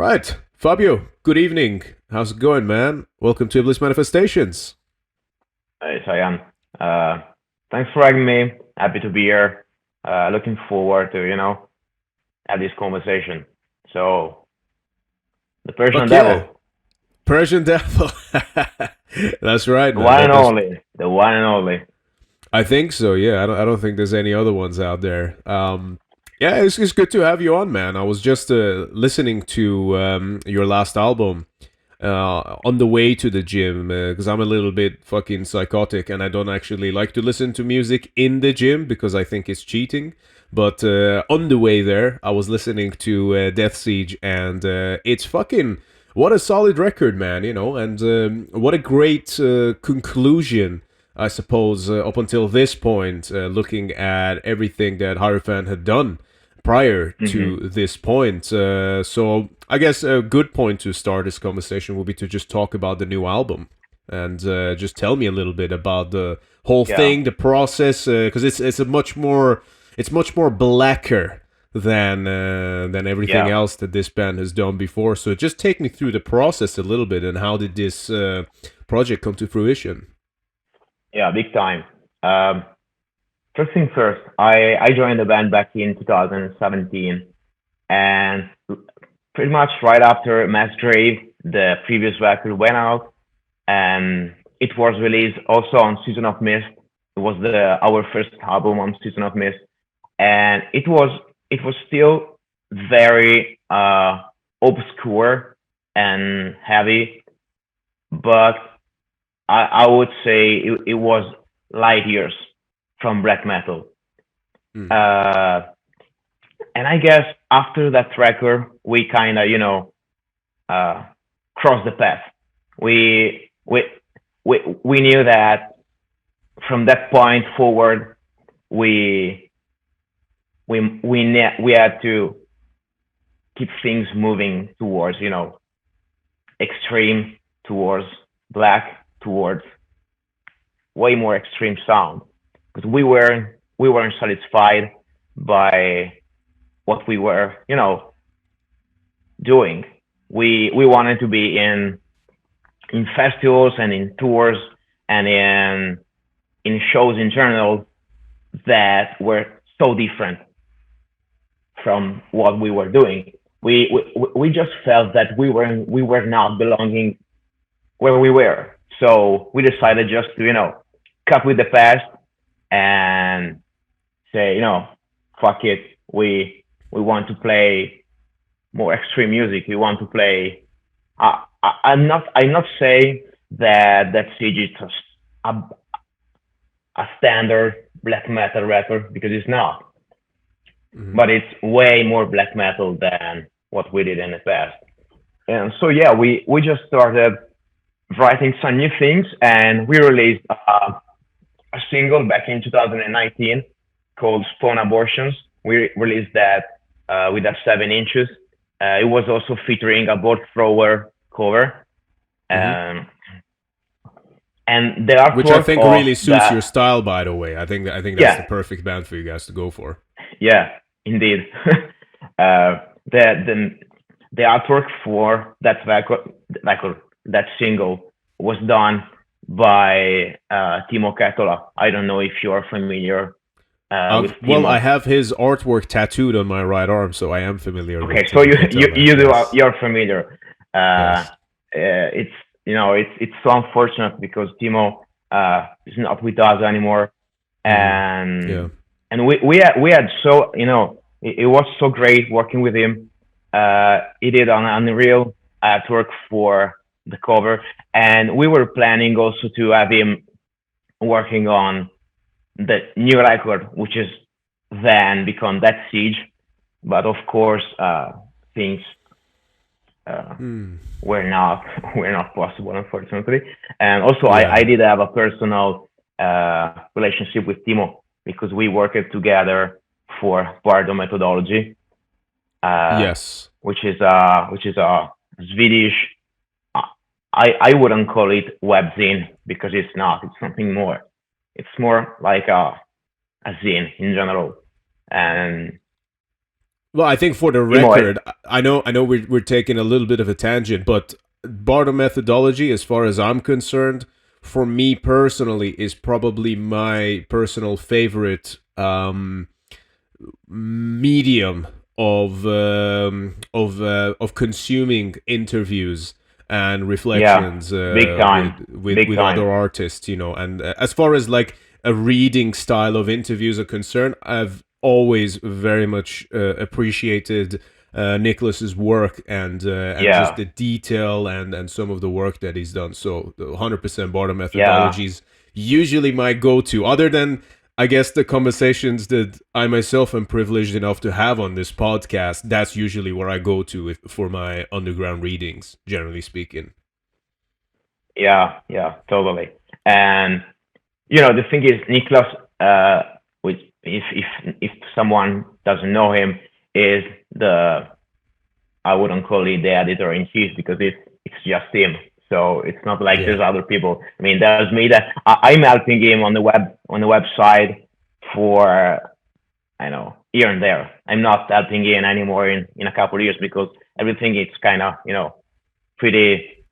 Right. Fabio, good evening. How's it going, man? Welcome to Iblis Manifestations. Yes, I am. Thanks for having me. Happy to be here. Looking forward to, have this conversation. So, the Persian Fuck yeah. Devil, Persian Devil. That's right, the man. one and only, the one and only. I think so, yeah. I don't think there's any other ones out there. Yeah, it's good to have you on, man. I was just listening to your last album on the way to the gym because I'm a little bit fucking psychotic and I don't actually like to listen to music in the gym because I think it's cheating. But on the way there, I was listening to Death Siege, and it's fucking what a solid record, man. And what a great conclusion, I suppose, up until this point, looking at everything that Hierophant had done prior hmm to this point. So I guess a good point to start this conversation would be to just talk about the new album and just tell me a little bit about the whole Yeah, thing, the process, because it's much more blacker than everything yeah, else that this band has done before. So just take me through the process a little bit and how did this project come to fruition? yeah, big time. Um, First thing first, I joined the band back in 2017, and pretty much right after Mass Grave, the previous record went out, and it was released also on Season of Mist. It was the our first album on Season of Mist, and it was still very obscure and heavy, but I would say it was light years from black metal. Mm. Uh, and I guess after that record, we kind of uh, crossed the path. We we we knew that from that point forward, we we had to keep things moving towards extreme, towards black, towards way more extreme sound because we weren't satisfied by what we were doing. We wanted to be in festivals and in tours and in shows in general that were so different from what we were doing. We just felt that we were not belonging where we were. So we decided just to cut with the past and say fuck it. We want to play more extreme music. We want to play. I'm not saying that Siege is a standard black metal record because it's not, Hmm. but it's way more black metal than what we did in the past. And so yeah, we just started writing some new things, and we released a single back in 2019 called Spawn Abortions. We released that with a 7 inches. It was also featuring a board thrower cover. Hmm. Um, and the Which I artwork think of really suits your the style, by the way. I think that's the yeah, perfect band for you guys to go for. yeah, indeed. The the artwork for record, that single was done by Timo Ketola. I don't know if you're familiar with Well, I Timo. have his artwork tattooed on my right arm, so I am familiar with Okay, so Timo Ketela. Yes, you're familiar. yes. It's it's so unfortunate because Timo is not with us anymore, Hmm. Yeah. and we had so it was so great working with him. He did an unreal artwork for the cover, and we were planning also to have him working on the new record, which is then become that Siege. But of course, things uh, Mm. were not were not possible, unfortunately. And also, I Yeah. did have a personal relationship with Timo because we worked together for Bardo methodology, uh, Yes. which is a Swedish. I wouldn't call it webzine because it's not. It's something more. It's more like a zine in general. And Well, I think for the E more. record, I know we're taking a little bit of a tangent, but Bardo methodology, as far as I'm concerned, for me personally, is probably my personal favorite medium of consuming interviews and Yeah, reflections big with time, big with time. other artists, and as far as like a reading style of interviews are concerned, I've always very much appreciated Nicholas's work and just Yeah, the detail and some of the work that he's done. So the 100% Barter yeah, methodologies usually my go-to, other than I guess the conversations that I myself am privileged enough to have on this podcast. That's usually where I go to for my underground readings, generally speaking. yeah, yeah, totally. And the thing is, Niklas, which if someone doesn't know him, is the I wouldn't call it the editor in chief because it's just him. So it's not like Yeah. there's other people. I mean, there's me that I'm helping him on the website for I know here and there. I'm not helping him anymore in a couple of years because everything is kind of pretty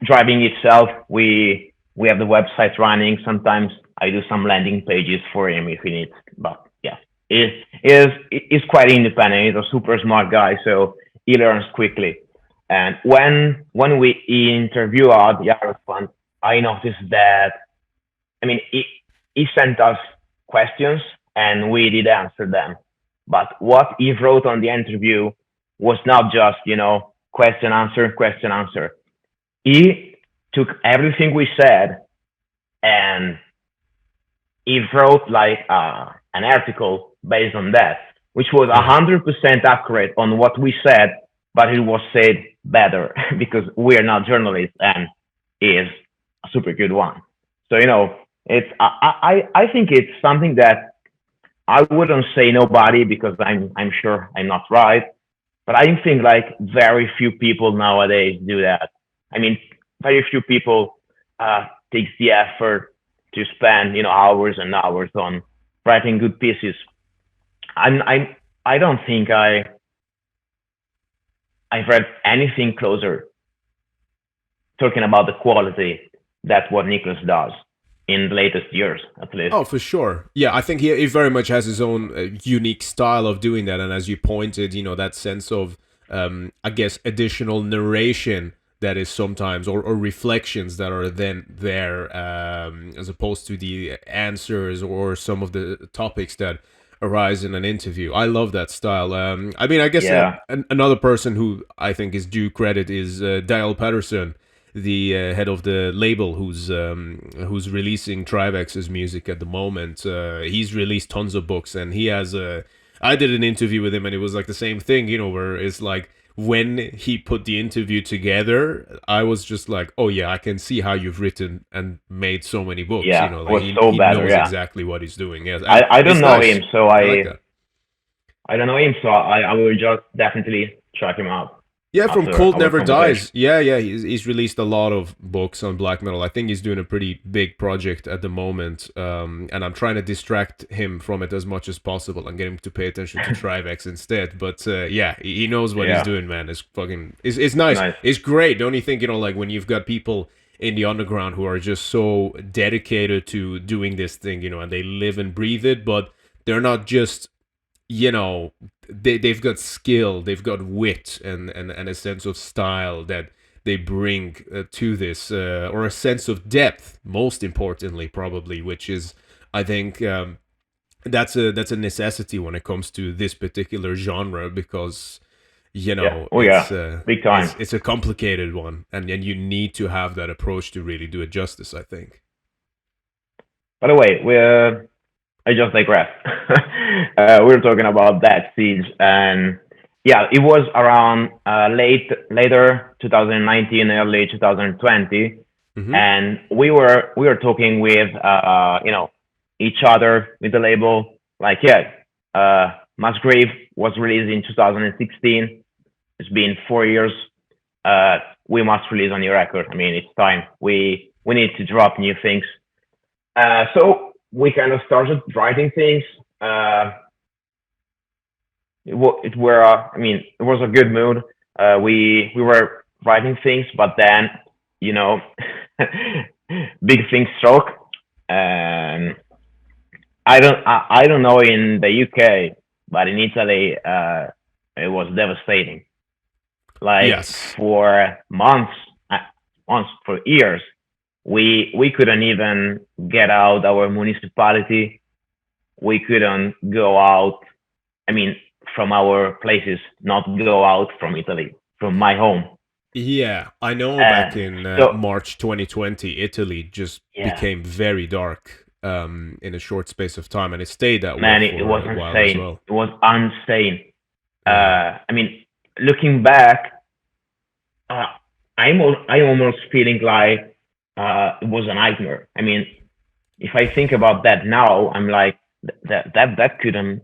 driving itself. We have the website running. Sometimes I do some landing pages for him if he needs. But yeah, is quite independent. He's a super smart guy, so he learns quickly. And when we interview out the Hierophant, I noticed that he sent us questions and we did answer them. But what he wrote on the interview was not just question answer. He took everything we said and he wrote like an article based on that, which was Yeah. 100% accurate on what we said, but it was said better because we are not journalists and he is a super good one. So it's I think it's something that I wouldn't say nobody because I'm sure I'm not right, but I think like very few people nowadays do that. I mean, very few people takes the effort to spend hours and hours on writing good pieces. I don't think I've read anything closer talking about the quality that what Nicholas does in the latest years, at least. Oh, for sure. Yeah, I think he very much has his own unique style of doing that. And as you pointed, that sense of, I guess, additional narration that is sometimes, or reflections that are then there, as opposed to the answers or some of the topics that arise in an interview. I love that style. I mean, I guess Yeah, another person who I think is due credit is Dale Patterson, the head of the label who's releasing Trivax's music at the moment. He's released tons of books, and he has a. I did an interview with him, and it was like the same thing, where it's like when he put the interview together, I was just like, oh yeah, I can see how you've written and made so many books. yeah, Like was he so he better. knows Yeah, exactly what he's doing. Yes, and I don't it's know him, nice. so I like that. I don't know him, so I will just definitely check him out Yeah, from after Cold our Never conversation. Dies. Yeah. He's released a lot of books on black metal. I think he's doing a pretty big project at the moment, and I'm trying to distract him from it as much as possible and get him to pay attention to Trivax instead. But yeah, he knows what he's Yeah, doing, man. It's fucking, it's nice. nice. It's great. Don't you think? Like when you've got people in the underground who are just so dedicated to doing this thing, and they live and breathe it, but they're not just they've got skill, they've got wit and a sense of style that they bring to this, or a sense of depth, most importantly, probably, which is, I think, that's a necessity when it comes to this particular genre, because Yeah, oh it's yeah, big time. it's a complicated one, and you need to have that approach to really do it justice, I think. By the way, I just digress. We were talking about that siege, and yeah, it was around later 2019, early 2020, Hmm. and we were talking with each other with the label. Like, yeah, Musgrave was released in 2016. It's been 4 years. We must release a new record. I mean, it's time. We need to drop new things. So we kind of started writing things. Uh, it was a good mood. We were writing things, but then, you know, big things struck, and I don't know in the UK, but in Italy, it was devastating. Like Yes. for months, for years, we couldn't even get out our municipality. We couldn't go out. I mean, from our places, not go out from Italy, from my home. Yeah, I know back And in so, March 2020, Italy just yeah, became very dark in a short space of time, and it stayed that way man, it for was a while as insane. well. It was insane. Yeah. I mean, looking back, uh, I'm almost feeling like it was a nightmare. I mean, if I think about that now, I'm like, that couldn't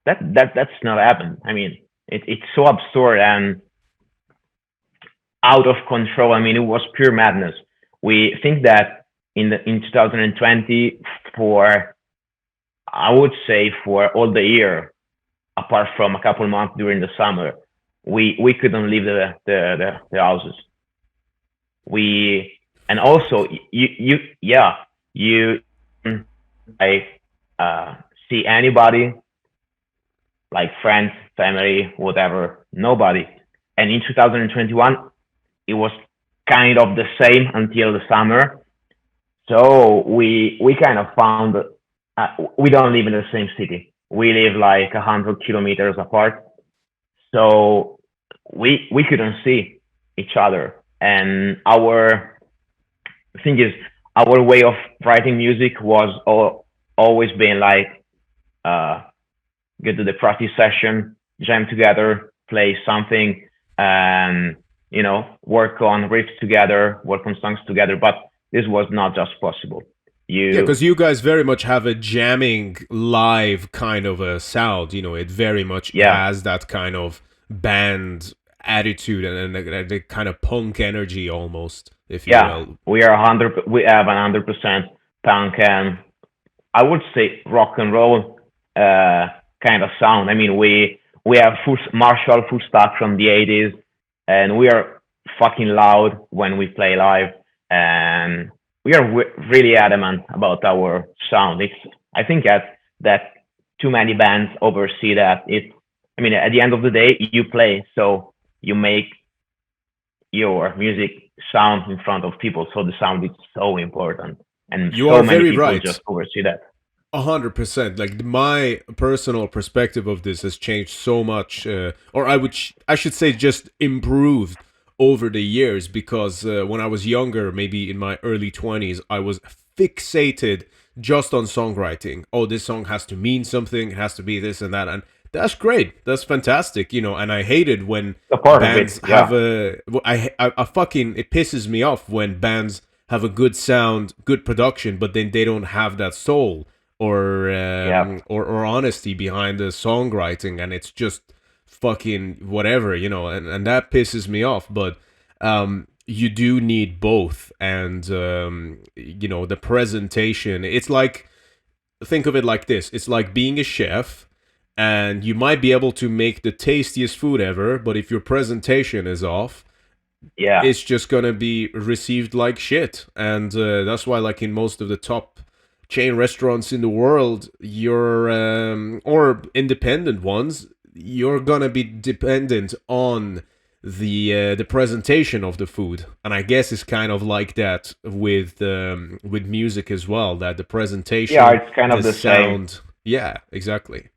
that's not happened. I mean, it's so absurd and out of control. I mean, it was pure madness. We think that in 2020, for I would say for all the year, apart from a couple months during the summer, we couldn't leave the houses. We and also you yeah you I see anybody like friends, family, whatever, nobody. And in 2021, it was kind of the same until the summer. So we kind of found we don't live in the same city. We live like 100 kilometers apart. So we couldn't see each other. And our thing is, our way of writing music was always been like uh, go to the practice session, jam together, play something, and work on riffs together, work on songs together. But this was not just possible. Yeah, You, because you guys very much have a jamming live kind of a sound. It very much yeah, has that kind of band attitude and the kind of punk energy almost, if you yeah, will. we are 100. We have 100% punk and I would say rock and roll kind of sound. I mean, we have full Marshall full stack from the 80s, and we are fucking loud when we play live, and we are really adamant about our sound. It's I think that too many bands oversee that. I mean, at the end of the day, you play, so you make your music sound in front of people. So the sound is so important, and You so are many very people right. just oversee that. 100%. Like my personal perspective of this has changed so much, or I should say just improved over the years because when I was younger, maybe in my early 20s, I was fixated just on songwriting. Oh, this song has to mean something. It has to be this and that, and that's great. That's fantastic, And I hated when A part of bands it, have yeah, a. I fucking it pisses me off when bands have a good sound, good production, but then they don't have that soul yeah, or honesty behind the songwriting, and it's just fucking whatever, and that pisses me off. But you do need both, and the presentation. It's like, think of it like this: it's like being a chef. And you might be able to make the tastiest food ever, but if your presentation is off, yeah, it's just gonna be received like shit. And that's why, like in most of the top chain restaurants in the world, you're or independent ones, you're gonna be dependent on the presentation of the food. And I guess it's kind of like that with music as well. That the yeah. presentation, It's kind the of the same. sound, yeah, exactly.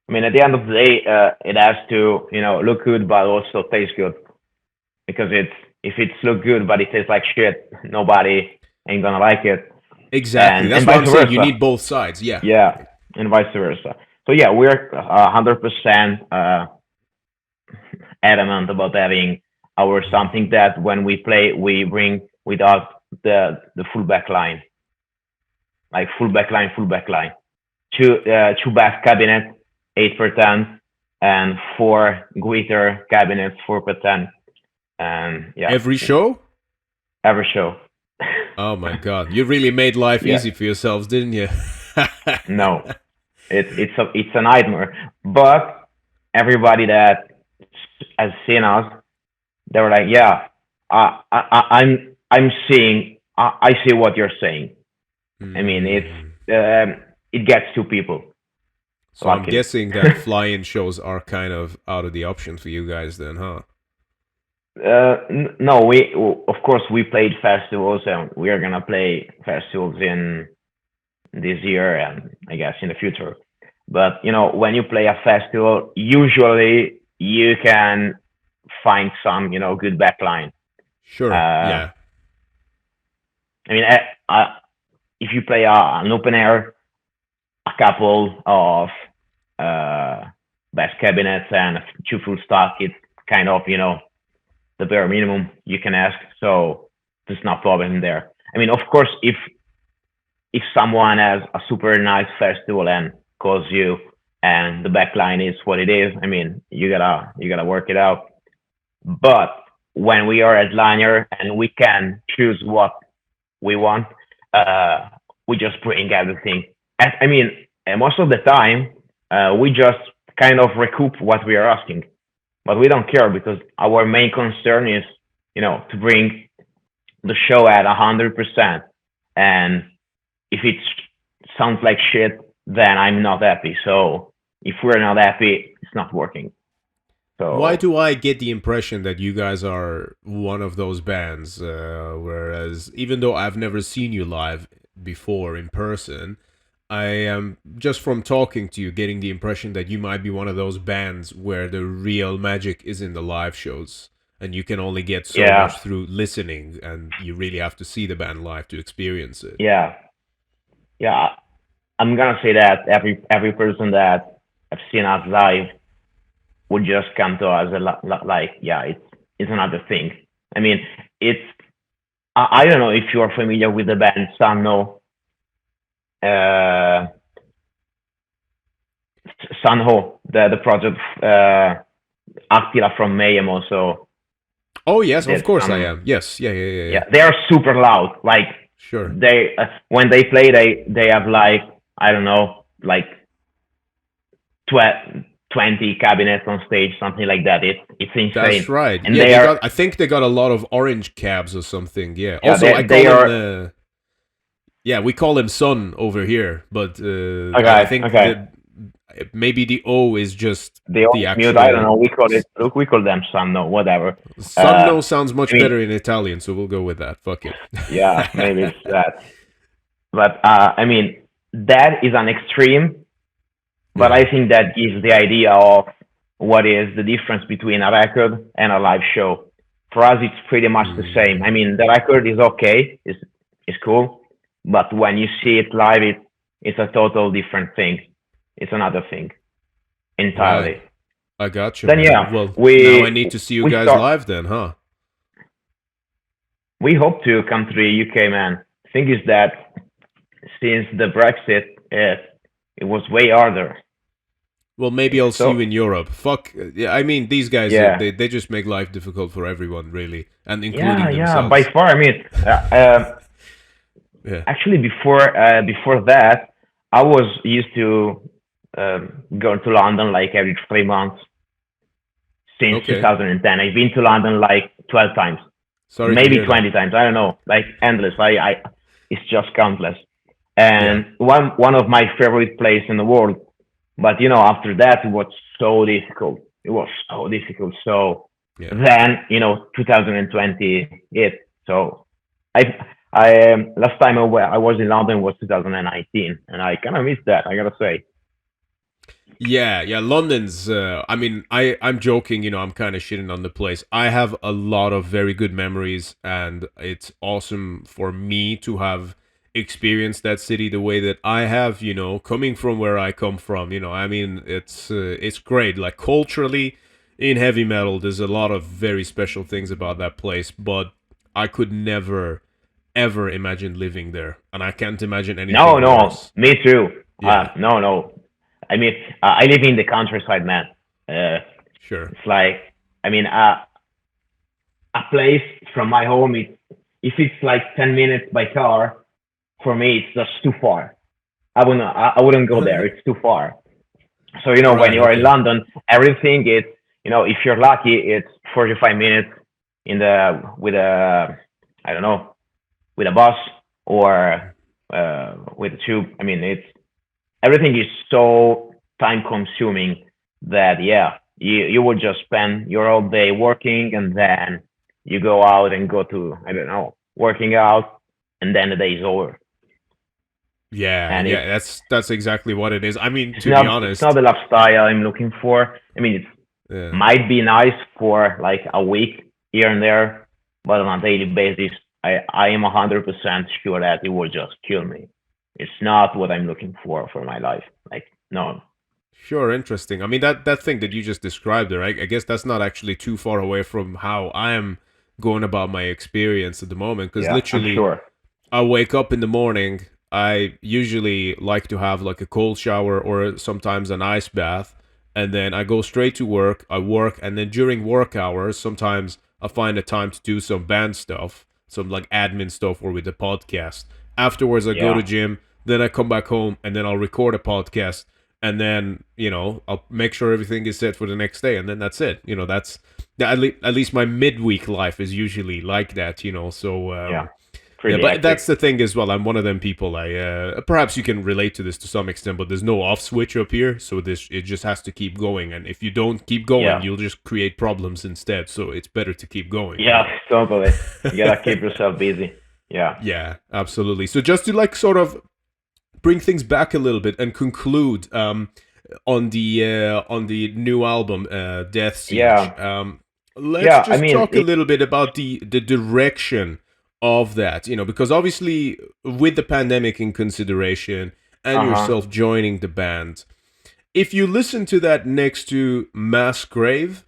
I mean, at the end of the day, it has to look good, but also taste good. Because if it's look good but it tastes like shit, nobody ain't gonna like it, Exactly. and That's what vice I'm saying. You versa. need both sides. Yeah. Yeah, and vice versa. So yeah, we're 100% adamant about having our something that when we play we bring with us the full back line, like full back line, two bass cabinets, 8 per 10, and four guitar cabinets, 4 per 10, and yeah, Every show. every show. Oh my god, you really made life Yeah, easy for yourselves, didn't you? no, it's a nightmare, but everybody that has seen us, they were like, yeah, I'm seeing, I see what you're saying. I mean, Mm. it gets to people, So I'm luckily. guessing that fly-in shows are kind of out of the option for you guys then, huh? No, we of course we played festivals, and we are gonna play festivals in this year, and I guess in the future. But when you play a festival, usually you can find some good backline. Sure. Uh, Yeah. I mean, if you play an open air, a couple of uh, bass cabinets and two full stock, it's kind of the bare minimum you can ask. So there's no problem there. I mean, of course, if someone has a super nice festival and calls you and the backline is what it is, I mean, you gotta work it out. But when we are at liner and we can choose what we want, uh, we just bring everything. I mean, most of the time, we just kind of recoup what we are asking, but we don't care because our main concern is, to bring the show at 100%. And if it sounds like shit, then I'm not happy. So if we're not happy, it's not working. Why So do I get the impression that you guys are one of those bands? Whereas, even though I've never seen you live before in person, I am just from talking to you getting the impression that you might be one of those bands where the real magic is in the live shows, and you can only get so yeah, much through listening, and you really have to see the band live to experience it. yeah, yeah. I'm gonna say that every person that I've seen us live would just come to us like, yeah, it's another thing. I mean, it's I don't know if you are familiar with the band Sanno, uh, Sanho, the project Attila from Mayhem also Oh yes, of did course I some. am. Yes, yeah, yeah, yeah, yeah. Yeah, they are super loud. Like Sure. they when they play, they have like, I don't know, like 20 cabinets on stage, something like that. It's That's insane, right. and Yeah, they they are got. I think they got a lot of orange cabs or something. Yeah. yeah Also, I they call him. are Yeah, we call him Son over here, but I okay. think Okay, that maybe the O is just they the always mute. I don't actual. know. We call them some, no, whatever. Sonno sounds I much mean, better in Italian, so we'll go with that. Fuck it. yeah, maybe it's that. But I mean, that is an extreme. But Yeah. I think that gives the idea of what is the difference between a record and a live show. For us, it's pretty much the same. I Mm, mean, the record is okay, is cool, but when you see it live, it's a total different thing. It's another thing right. entirely. I got you, Then man. yeah, Well, now I we need to see you we guys start. live then, huh? We hope to come to the UK, man. Thing is that since the Brexit, it was way harder. Well, maybe I'll see you So in Europe. Fuck. Yeah, I mean, these guys, yeah, they just make life difficult for everyone, really, and yeah, including yeah. By themselves. far, I mean, Yeah. actually, before that, I was used to go to London like every 3 months since Okay. 2010. I've been to London like 12 times, Sorry to maybe hear that. 20 times. I don't know, like endless. It's just countless. Yeah. And one of my favorite places in the world. But after that, it was so difficult. It was so difficult. So Yeah. then, 2020 hit. So I last time I was in London was 2019, and I kind of missed that. I gotta say. Yeah, yeah. London's. I mean, I'm joking. I'm kind of shitting on the place. I have a lot of very good memories, and it's awesome for me to have experienced that city the way that I have. Coming from where I come from. I mean, it's great. Like culturally, in heavy metal, there's a lot of very special things about that place. But I could never, ever imagine living there, and I can't imagine No, anything no, worse. me too. Yeah, No, no. I mean, I live in the countryside, man. Uh, sure. it's like, I mean, a place from my home. If it's like 10 minutes by car, for me, it's just too far. I wouldn't go there. It's too far. So when Right. you are in Okay. London, everything is, if you're lucky, it's 45 minutes in the with a, I don't know, with a bus or with a tube. I mean, it's everything is so time consuming that, yeah, you would just spend your whole day working, and then you go out and go to, I don't know, working out, and then the day is over. Yeah. And Yeah. That's exactly what it is. I mean, to be it's not honest. the lifestyle I'm looking for. I mean, it Yeah. might be nice for like a week here and there, but on a daily basis, I am 100% sure that it will just kill me. It's not what I'm looking for my life. Like, no. Sure, interesting. I mean, that thing that you just described there, I guess that's not actually too far away from how I am going about my experience at the moment. Because Yeah, I'm literally, sure. I wake up in the morning. I usually like to have like a cold shower or sometimes an ice bath, and then I go straight to work. I work, and then during work hours, sometimes I find a time to do some band stuff, some like admin stuff, or with the podcast. Afterwards, I go to Yeah. gym. Then I come back home, and then I'll record a podcast, and then I'll make sure everything is set for the next day, and then that's it. That's at least my midweek life is usually like that. So Yeah. yeah, Pretty but hectic. that's the thing as well. I'm one of them people. I perhaps you can relate to this to some extent, but there's no off switch up here, so this it just has to keep going. And if you don't keep going, Yeah. you'll just create problems instead. So it's better to keep going. Yeah, totally. You gotta keep yourself busy. Yeah. Yeah, absolutely. So just to like sort of bring things back a little bit and conclude on the new album, Death Siege. Yeah. Let's Yeah. I just mean, talk a little bit about the direction of that. Because obviously with the pandemic in consideration and uh huh. yourself joining the band, if you listen to that next to Mass Grave,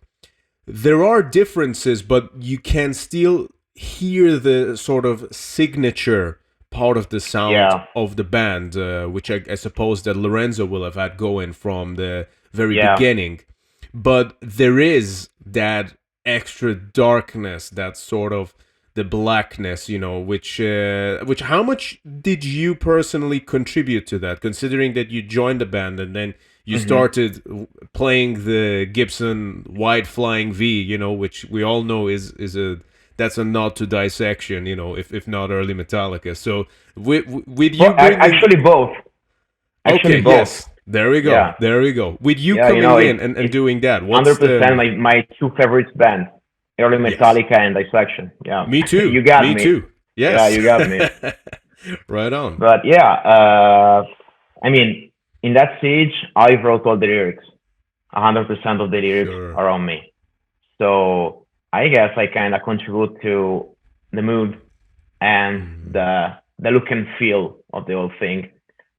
there are differences, but you can still hear the sort of signature part of the sound Yeah. of the band, which I suppose that Lorenzo will have had going from the very Yeah. beginning. But there is that extra darkness, that sort of the blackness, which how much did you personally contribute to that, considering that you joined the band and then you Mhm. started playing the Gibson Wide Flying V, which we all know is a that's a nod to Dissection, if not early Metallica. So with you Well, bringing, actually both. Actually okay, both. yes, there we go, Yeah. there we go. With you Yeah. coming in and It's doing that, what's 100% the my two favorite bands, early yes, Metallica and Dissection. Yeah. me too, You got me me. too, Yeah, yes, you got me. right on, But yeah, I mean, in that stage, I wrote all the lyrics. 100% of the lyrics sure, are on me. So I guess I kind of contribute to the mood and mm, the look and feel of the whole thing.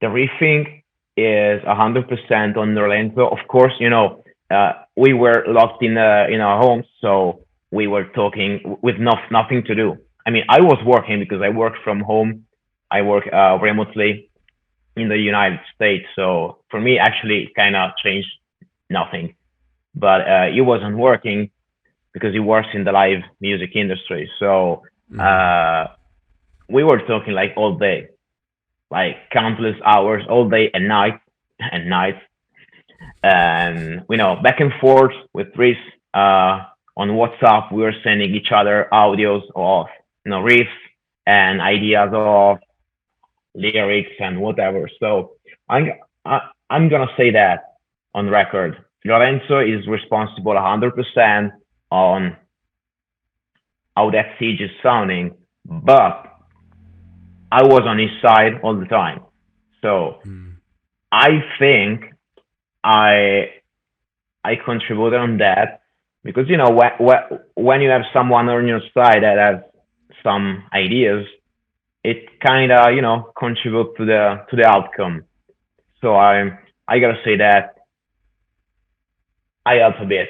The riffing is 100% on Lorenzo. Of course, we were locked in our homes, so we were talking with nothing to do. I mean, I was working because I work from home. I work remotely in the United States, so for me, actually, kind of changed nothing. But he wasn't working because he works in the live music industry. So mm, uh, we were talking like all day, like countless hours, all day and night and night, and back and forth with Chris on WhatsApp. We were sending each other audios of riffs and ideas of lyrics and whatever. So I'm I'm gonna say that on record. Lorenzo is responsible 100% on how that siege is sounding, but I was on his side all the time. So mm, I think I I contributed on that because when you have someone on your side that has some ideas, it kind of contribute to the outcome. So I gotta say that I help a bit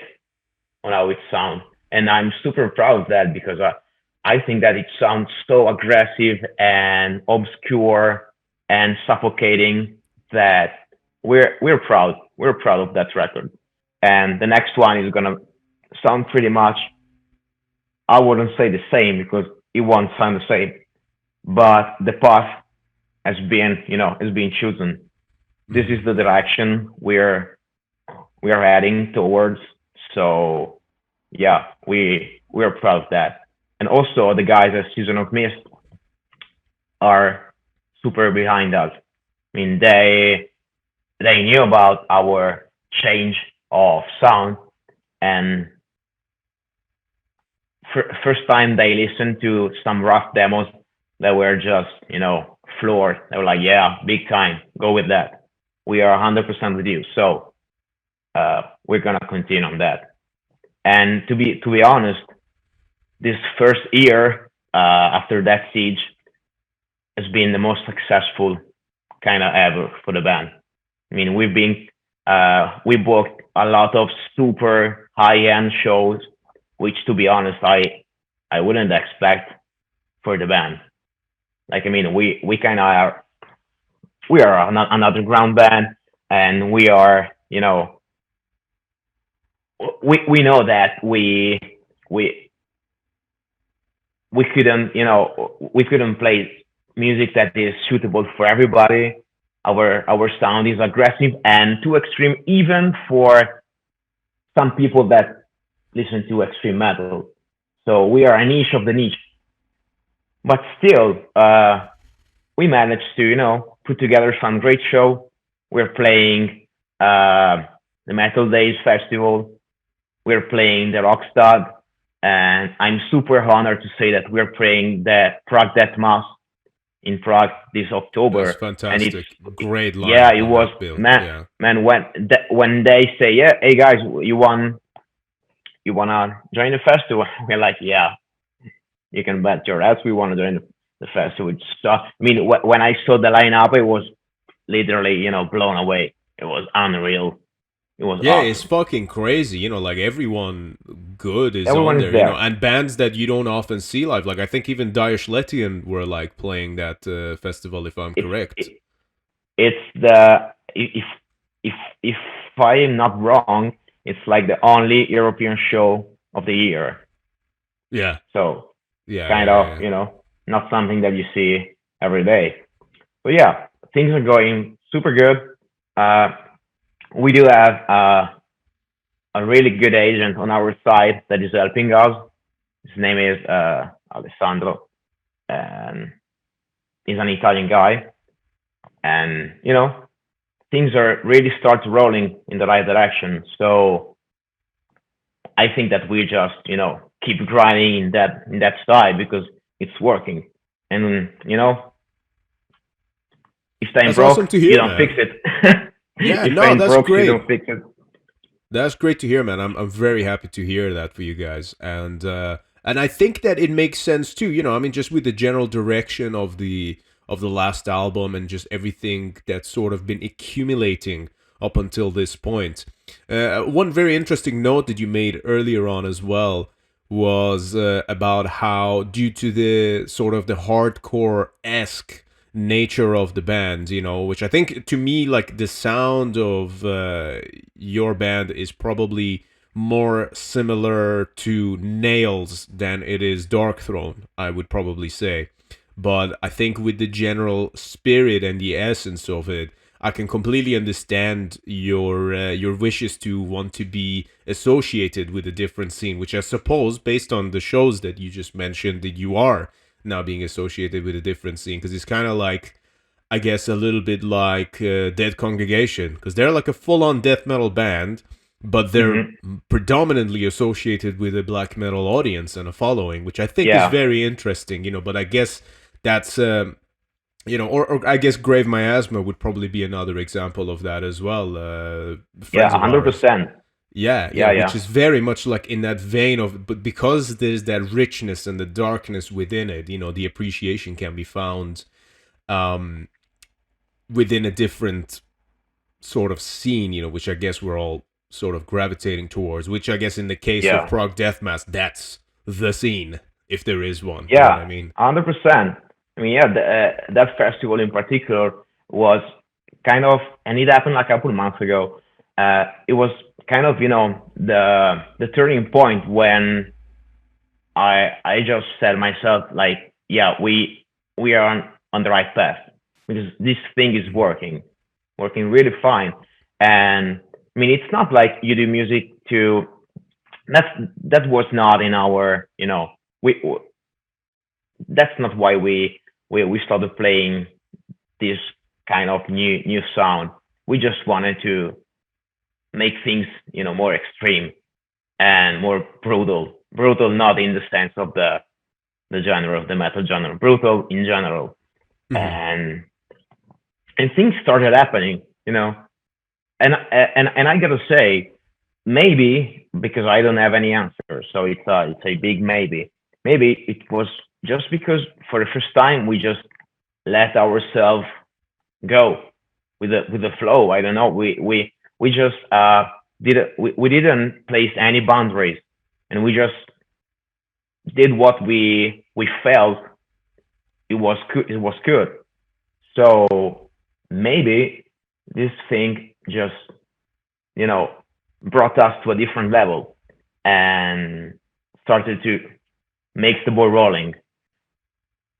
on how it sounds, and I'm super proud of that because I think that it sounds so aggressive and obscure and suffocating that we're proud. We're proud of that record. And the next one is gonna sound pretty much. I wouldn't say the same because it won't sound the same, but the path has been chosen. This is mm. the direction we're. we are heading towards. So yeah, we're proud of that. And also the guys at Season of Mist are super behind us. I mean, they knew about our change of sound, and first time they listened to some rough demos, they were just floored. They were like, "Yeah, big time, go with that. We are 100% with you." So we're gonna continue on that. And to be honest, this first year after that siege has been the most successful kind of ever for the band. I mean, we booked a lot of super high end shows, which to be honest, I wouldn't expect for the band. Like, I mean, we kind of are, we are an underground band, and we are, we know that we we couldn't play music that is suitable for everybody. Our sound is aggressive and too extreme, even for some people that listen to extreme metal. So we are a niche of the niche, but still, we managed to put together some great show. We're playing the Metal Days Festival. We're playing the Rockstad, and I'm super honored to say that we're playing the Prague Death Mass in Prague this That's October, and fantastic. Great yeah, lineup it on was that bill. man, Yeah. man when they say, yeah, hey guys, you wanna join the festival? We're like, yeah, you can bet your ass we wanna join the festival. So I mean, when I saw the lineup, it was literally blown away. It was unreal. It was Yeah, it's awesome. fucking crazy. Like everyone good is on Everyone is there, there. and bands that you don't often see live. Like I think even Dire Schlettian were like playing that festival, if I'm It's correct. it, it's the if if I am not wrong, it's like the only European show of the year. Yeah, So yeah, kind yeah, of, yeah. not something that you see every day. But yeah, things are going super good. Uh, we do have a really good agent on our side that is helping us. His name is Alessandro, and he's an Italian guy. And things are really start rolling in the right direction. So I think that we just keep grinding in that side because it's working. And if time That's broke, awesome to you hear, don't fix man. it. Yeah, If no, time that's broke, you great. don't fix it. That's great to hear, man. I'm very happy to hear that for you guys, and I think that it makes sense too. I mean, just with the general direction of the last album and just everything that's sort of been accumulating up until this point. One very interesting note that you made earlier on as well was about how, due to the sort of the hardcore esque nature of the band, which I think to me, like the sound of your band is probably more similar to Nails than it is Dark Throne, I would probably say. But I think with the general spirit and the essence of it, I can completely understand your wishes to want to be associated with a different scene, which I suppose, based on the shows that you just mentioned, that you are now being associated with a different scene, because it's kind of like, I guess, a little bit like Dead Congregation, because they're like a full-on death metal band, but they're Hmm. predominantly associated with a black metal audience and a following, which I think is Yeah, very interesting. But I guess that's or I guess Grave Miasma would probably be another example of that as well. yeah, Friends of hundred ours. percent. Yeah, yeah, Yeah, which yeah, is very much like in that vein of, but because there's that richness and the darkness within it, the appreciation can be found um, within a different sort of scene, which I guess we're all sort of gravitating towards, which I guess in the case of yeah, Prague Deathmass, that's the scene, if there is one. You know what I yeah, mean? 100%. I mean, yeah, that festival in particular was kind of, and it happened like a couple months ago. It was kind of, the turning point when I just said myself like, yeah, we are on the right path because this thing is working really fine. And I mean, it's not like you do music to that's that was not in our we that's not why we started playing this kind of new sound. We just wanted to make things more extreme and more brutal. Brutal, not in the sense of the genre of the metal genre, brutal in general. Hmm. And things started happening, and I gotta say, maybe because I don't have any answer, so it's a big maybe. Maybe it was just because for the first time we just let ourselves go with the flow. I don't know. We just we didn't place any boundaries, and we just did what we felt it was good. It was good. So maybe this thing just you know brought us to a different level and started to make the ball rolling.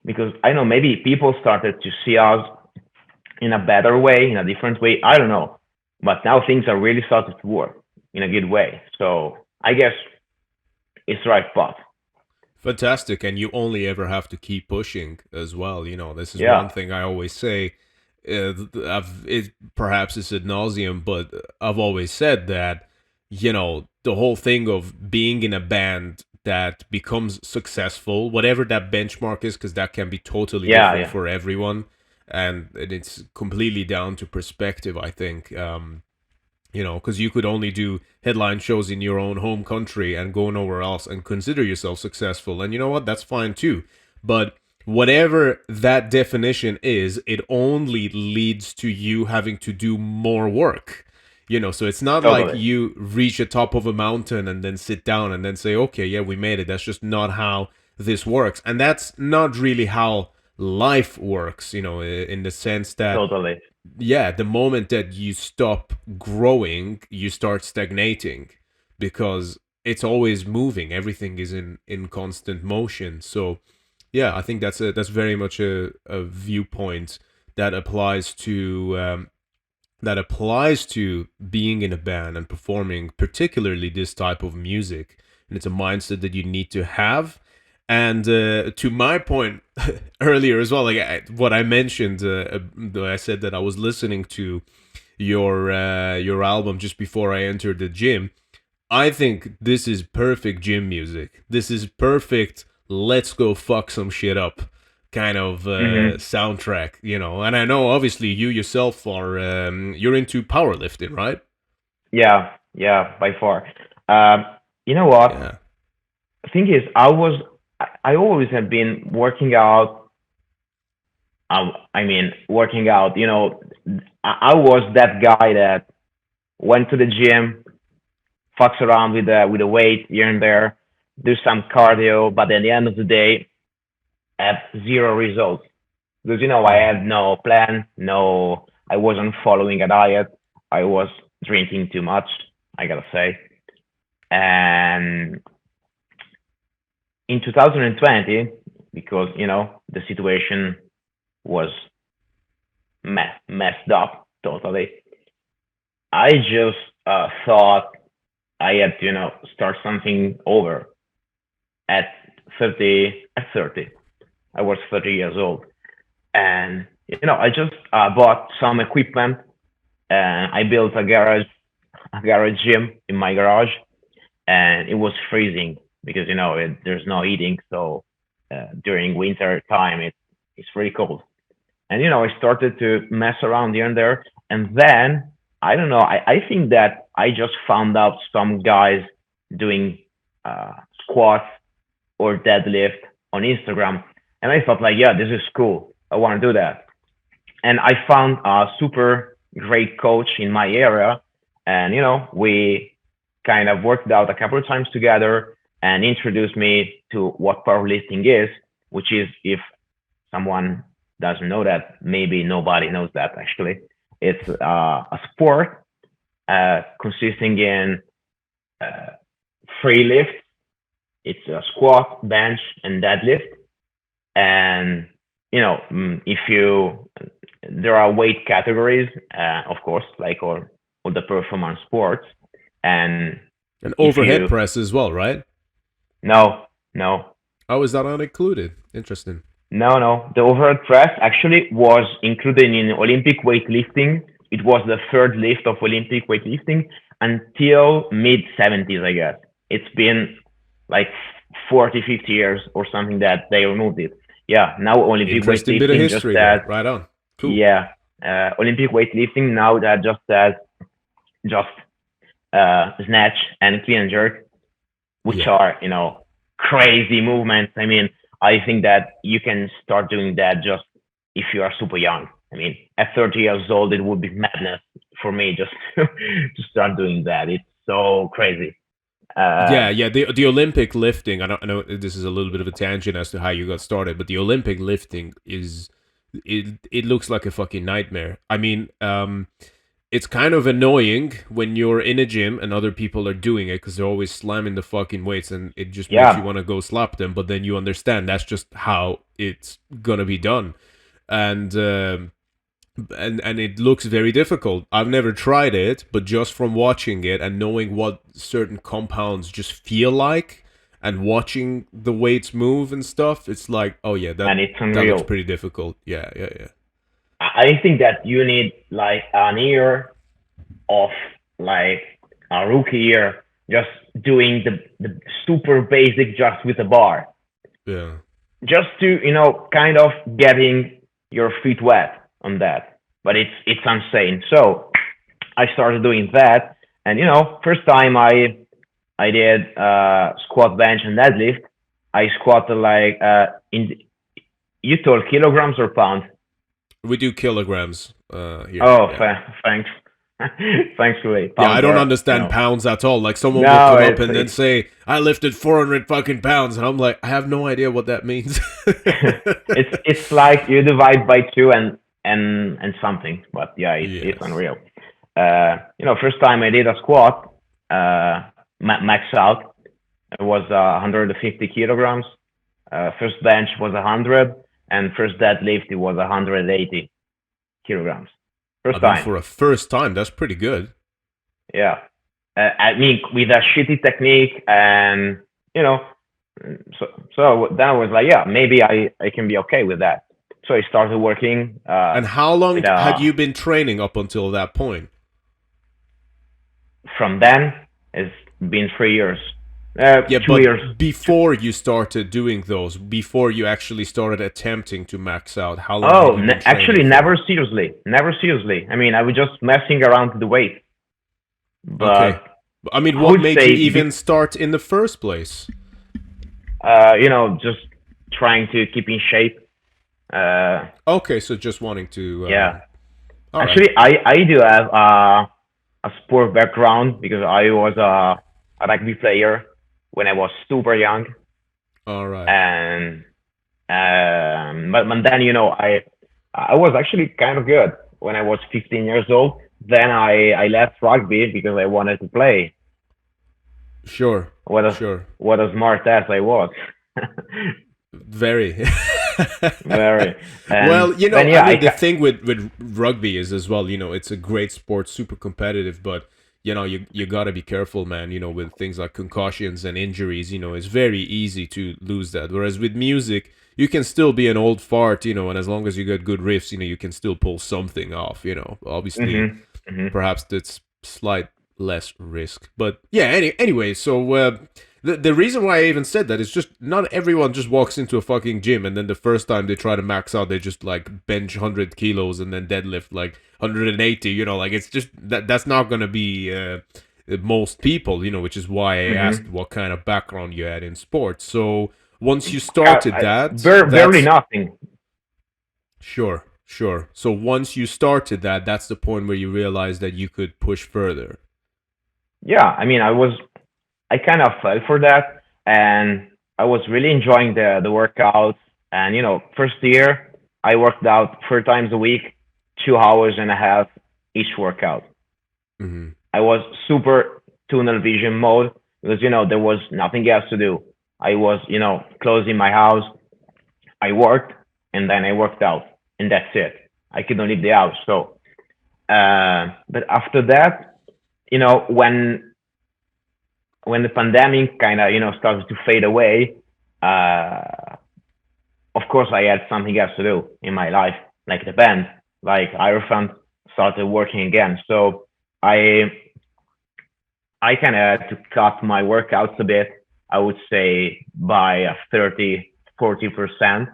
Because I know maybe people started to see us in a better way, in a different way. I don't know, but now things are really starting to work in a good way. So I guess it's the right path. Fantastic, and you only ever have to keep pushing as well. This is one Yeah, thing I always say. Perhaps it's ad nauseum, but I've always said that the whole thing of being in a band that becomes successful, whatever that benchmark is, because that can be totally yeah, different yeah, for everyone, and it's completely down to perspective. I think. Because you could only do headline shows in your own home country and go nowhere else and consider yourself successful. And you know what? That's fine too. But whatever that definition is, it only leads to you having to do more work. So it's not like totally, you reach the top of a mountain and then sit down and then say, okay, yeah, we made it. That's just not how this works. And that's not really how life works, in the sense that totally, yeah, the moment that you stop growing, you start stagnating because it's always moving. Everything is in constant motion. So yeah, I think that's very much a viewpoint that applies to being in a band and performing, particularly this type of music. And it's a mindset that you need to have. And to my point earlier as well, like what I mentioned, I said that I was listening to your album just before I entered the gym. I think this is perfect gym music. This is perfect. Let's go fuck some shit up kind of hmm soundtrack, And I know obviously you yourself are you're into powerlifting, right? yeah, yeah, by far. Um, you know what? Yeah. The thing is, I always have been working out. I mean, working out. I was that guy that went to the gym, fucks around with the weight here and there, do some cardio, but at the end of the day, have zero results because I Hmm. had no plan, no, I wasn't following a diet, I was drinking too much, I gotta say, and in 2020, because the situation was messed up totally, I just thought I had to start something over at 30. I was 30 years old, and I just bought some equipment, and I built a garage gym in my garage, and it was freezing because there's no heating, so during winter time it's very cold, and I started to mess around here and there, and then I don't know, I think that I just found out some guys doing uh, squats or deadlift on Instagram. And I thought like, yeah, this is cool. I want to do that. And I found a super great coach in my area. And, we kind of worked out a couple of times together and introduced me to what powerlifting is, which is, if someone doesn't know that, maybe nobody knows that actually. It's a sport consisting in uh, free lift. It's a squat, bench, and deadlift. And if you there are weight categories, of course, like all all the performance sports. And An if overhead you press as well, right? no, no, Oh, is that not included? Interesting. no, the overhead press actually was included in Olympic weightlifting. It was the third lift of Olympic weightlifting until mid 70s, I guess. It's been like 40, 50 years or something that they removed it. Yeah, now Olympic Interesting bit of weightlifting just history as there. Right on. Cool. yeah, Olympic weightlifting now that just as just snatch and clean and jerk, which Yeah. are crazy movements. I mean, I think that you can start doing that just if you are super young. I mean, at 30 years old, it would be madness for me just to start doing that. It's so crazy. Uh, Yeah, yeah. The Olympic lifting. I know this is a little bit of a tangent as to how you got started, but the Olympic lifting is it looks like a fucking nightmare. I mean, it's kind of annoying when you're in a gym and other people are doing it because they're always slamming the fucking weights, and it just makes you yeah, want to go slap them. But then you understand that's just how it's gonna be done, and and it looks very difficult. I've never tried it, but just from watching it and knowing what certain compounds just feel like and watching the weights move and stuff, it's like, oh yeah, and it's that looks unreal. pretty difficult. Yeah, yeah, yeah. I think that you need like an year of like a rookie year just doing the super basic just with a bar Yeah. just to kind of getting your feet wet on that. But it's insane. So I started doing that, and first time I did squat, bench, and deadlift. I squatted like in you told kilograms or pounds? We do kilograms here. Oh, Yeah. thanks, thanks for it. Yeah, I Pounds don't are understand pounds at all. Like someone will no, come up it's and then it's say, "I lifted 400 fucking pounds," and I'm like, I have no idea what that means. it's like you divide by two and something. But yeah, it's Yes. unreal. First time I did a squat, max out, it was 150 kilograms. First bench was 100, and first deadlift it was 180 kilograms. I First mean, time, for a first time, that's pretty good. yeah. I mean, with a shitty technique, and you know, so then I was like, yeah, maybe I can be okay with that. So I started working And how with long had you been training up until that point? from then it's been 3 years, Yeah, 2 years. but before you started doing those, before you actually started attempting to max out, how long had Oh, you been actually, training never for? seriously, never seriously. I mean, I was just messing around with the weight, Okay. but I mean, I what would made you say, even start in the first place? just trying to keep in shape. Uh, Okay, so just wanting to. yeah, All right. actually, I do have a sport background because I was a rugby player when I was super young, All right. and but then I was actually kind of good when I was 15 years old. Then I left rugby because I wanted to play. Sure. What a Sure. what a smart ass I was. Very. Very. Well, And then I yeah, mean, the thing with rugby is as well, it's a great sport, super competitive, but you got to be careful, man, with things like concussions and injuries, it's very easy to lose that. Whereas with music, you can still be an old fart, and as long as you got good riffs, you can still pull something off, Obviously, hmm hmm perhaps that's slight less risk. But yeah, anyway, so the reason why I even said that is just not everyone just walks into a fucking gym and then the first time they try to max out, they just like bench 100 kilos and then deadlift like 180, like it's just that's not going to be most people, which is why I asked hmm what kind of background you had in sports. So once you started that, barely that's nothing. sure, sure. So once you started that, that's the point where you realized that you could push further. Yeah, I mean, I kind of fell for that, and I was really enjoying the workouts. And first year I worked out 4 times a week, 2 hours and a half each workout. Hmm. I was super tunnel vision mode because there was nothing else to do. I was closing my house. I worked and then I worked out, and that's it. I couldn't leave the house. So, but after that, when the pandemic kind of started to fade away, uh, of course I had something else to do in my life, like the band, like Hierophant started working again. So I I kind of had to cut my workouts a bit. I would say by 30, 40%,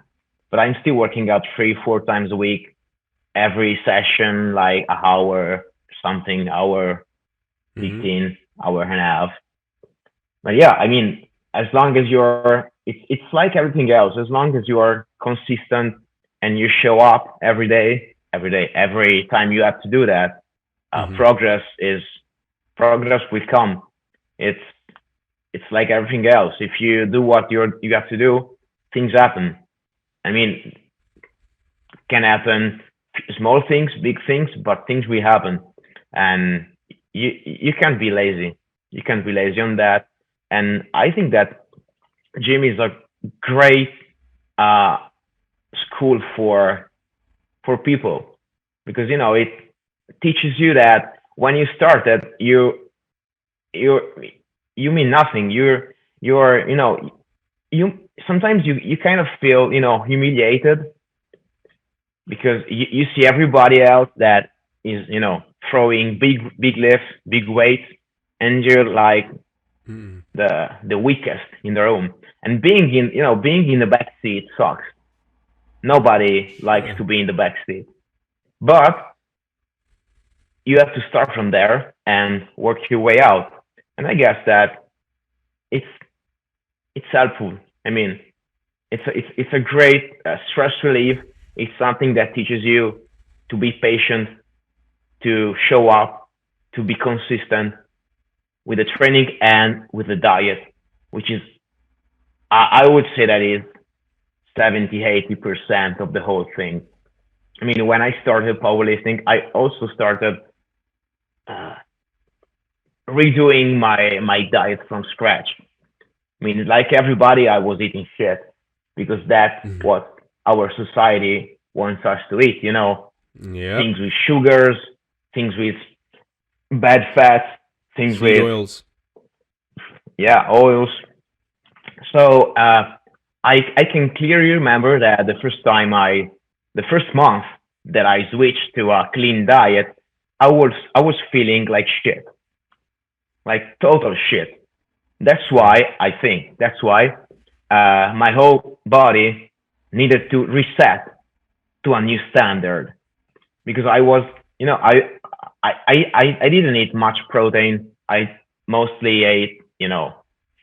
but I'm still working out 3, 4 times a week. Every session like a hour, something hour Mm-hmm. 15, hour and a half. But yeah, I mean, as long as it's like everything else. As long as you are consistent and you show up every time you have to do that, Mm-hmm. progress will come. It's it's like everything else. If you do what you have to do, things happen. I mean, can happen small things, big things, but things will happen, and you can't be lazy. You can't be lazy on that. And I think that gym is a great uh, school for people because it teaches you that when you started, you you mean nothing. You're you sometimes you kind of feel humiliated because you see everybody else that is throwing big lifts, big weights, and you're like Mm-hmm. the weakest in the room. And being in the back seat sucks. Nobody likes Yeah. to be in the back seat, but you have to start from there and work your way out. And I guess that it's it's helpful. I mean, it's a great stress relief. It's something that teaches you to be patient, to show up, to be consistent with the training and with the diet, which is I would say that is 70, 80% of the whole thing. I mean, when I started powerlifting, I also started uh, redoing my diet from scratch. I mean, like everybody, I was eating shit because that's Mm-hmm. what our society wants us to eat. Yep. Things with sugars, things with bad fats, things Seed with oils. oils. So I can clearly remember that the first month that I switched to a clean diet, I was feeling like shit, like total shit. That's why my whole body needed to reset to a new standard because I was, I didn't eat much protein. I mostly ate,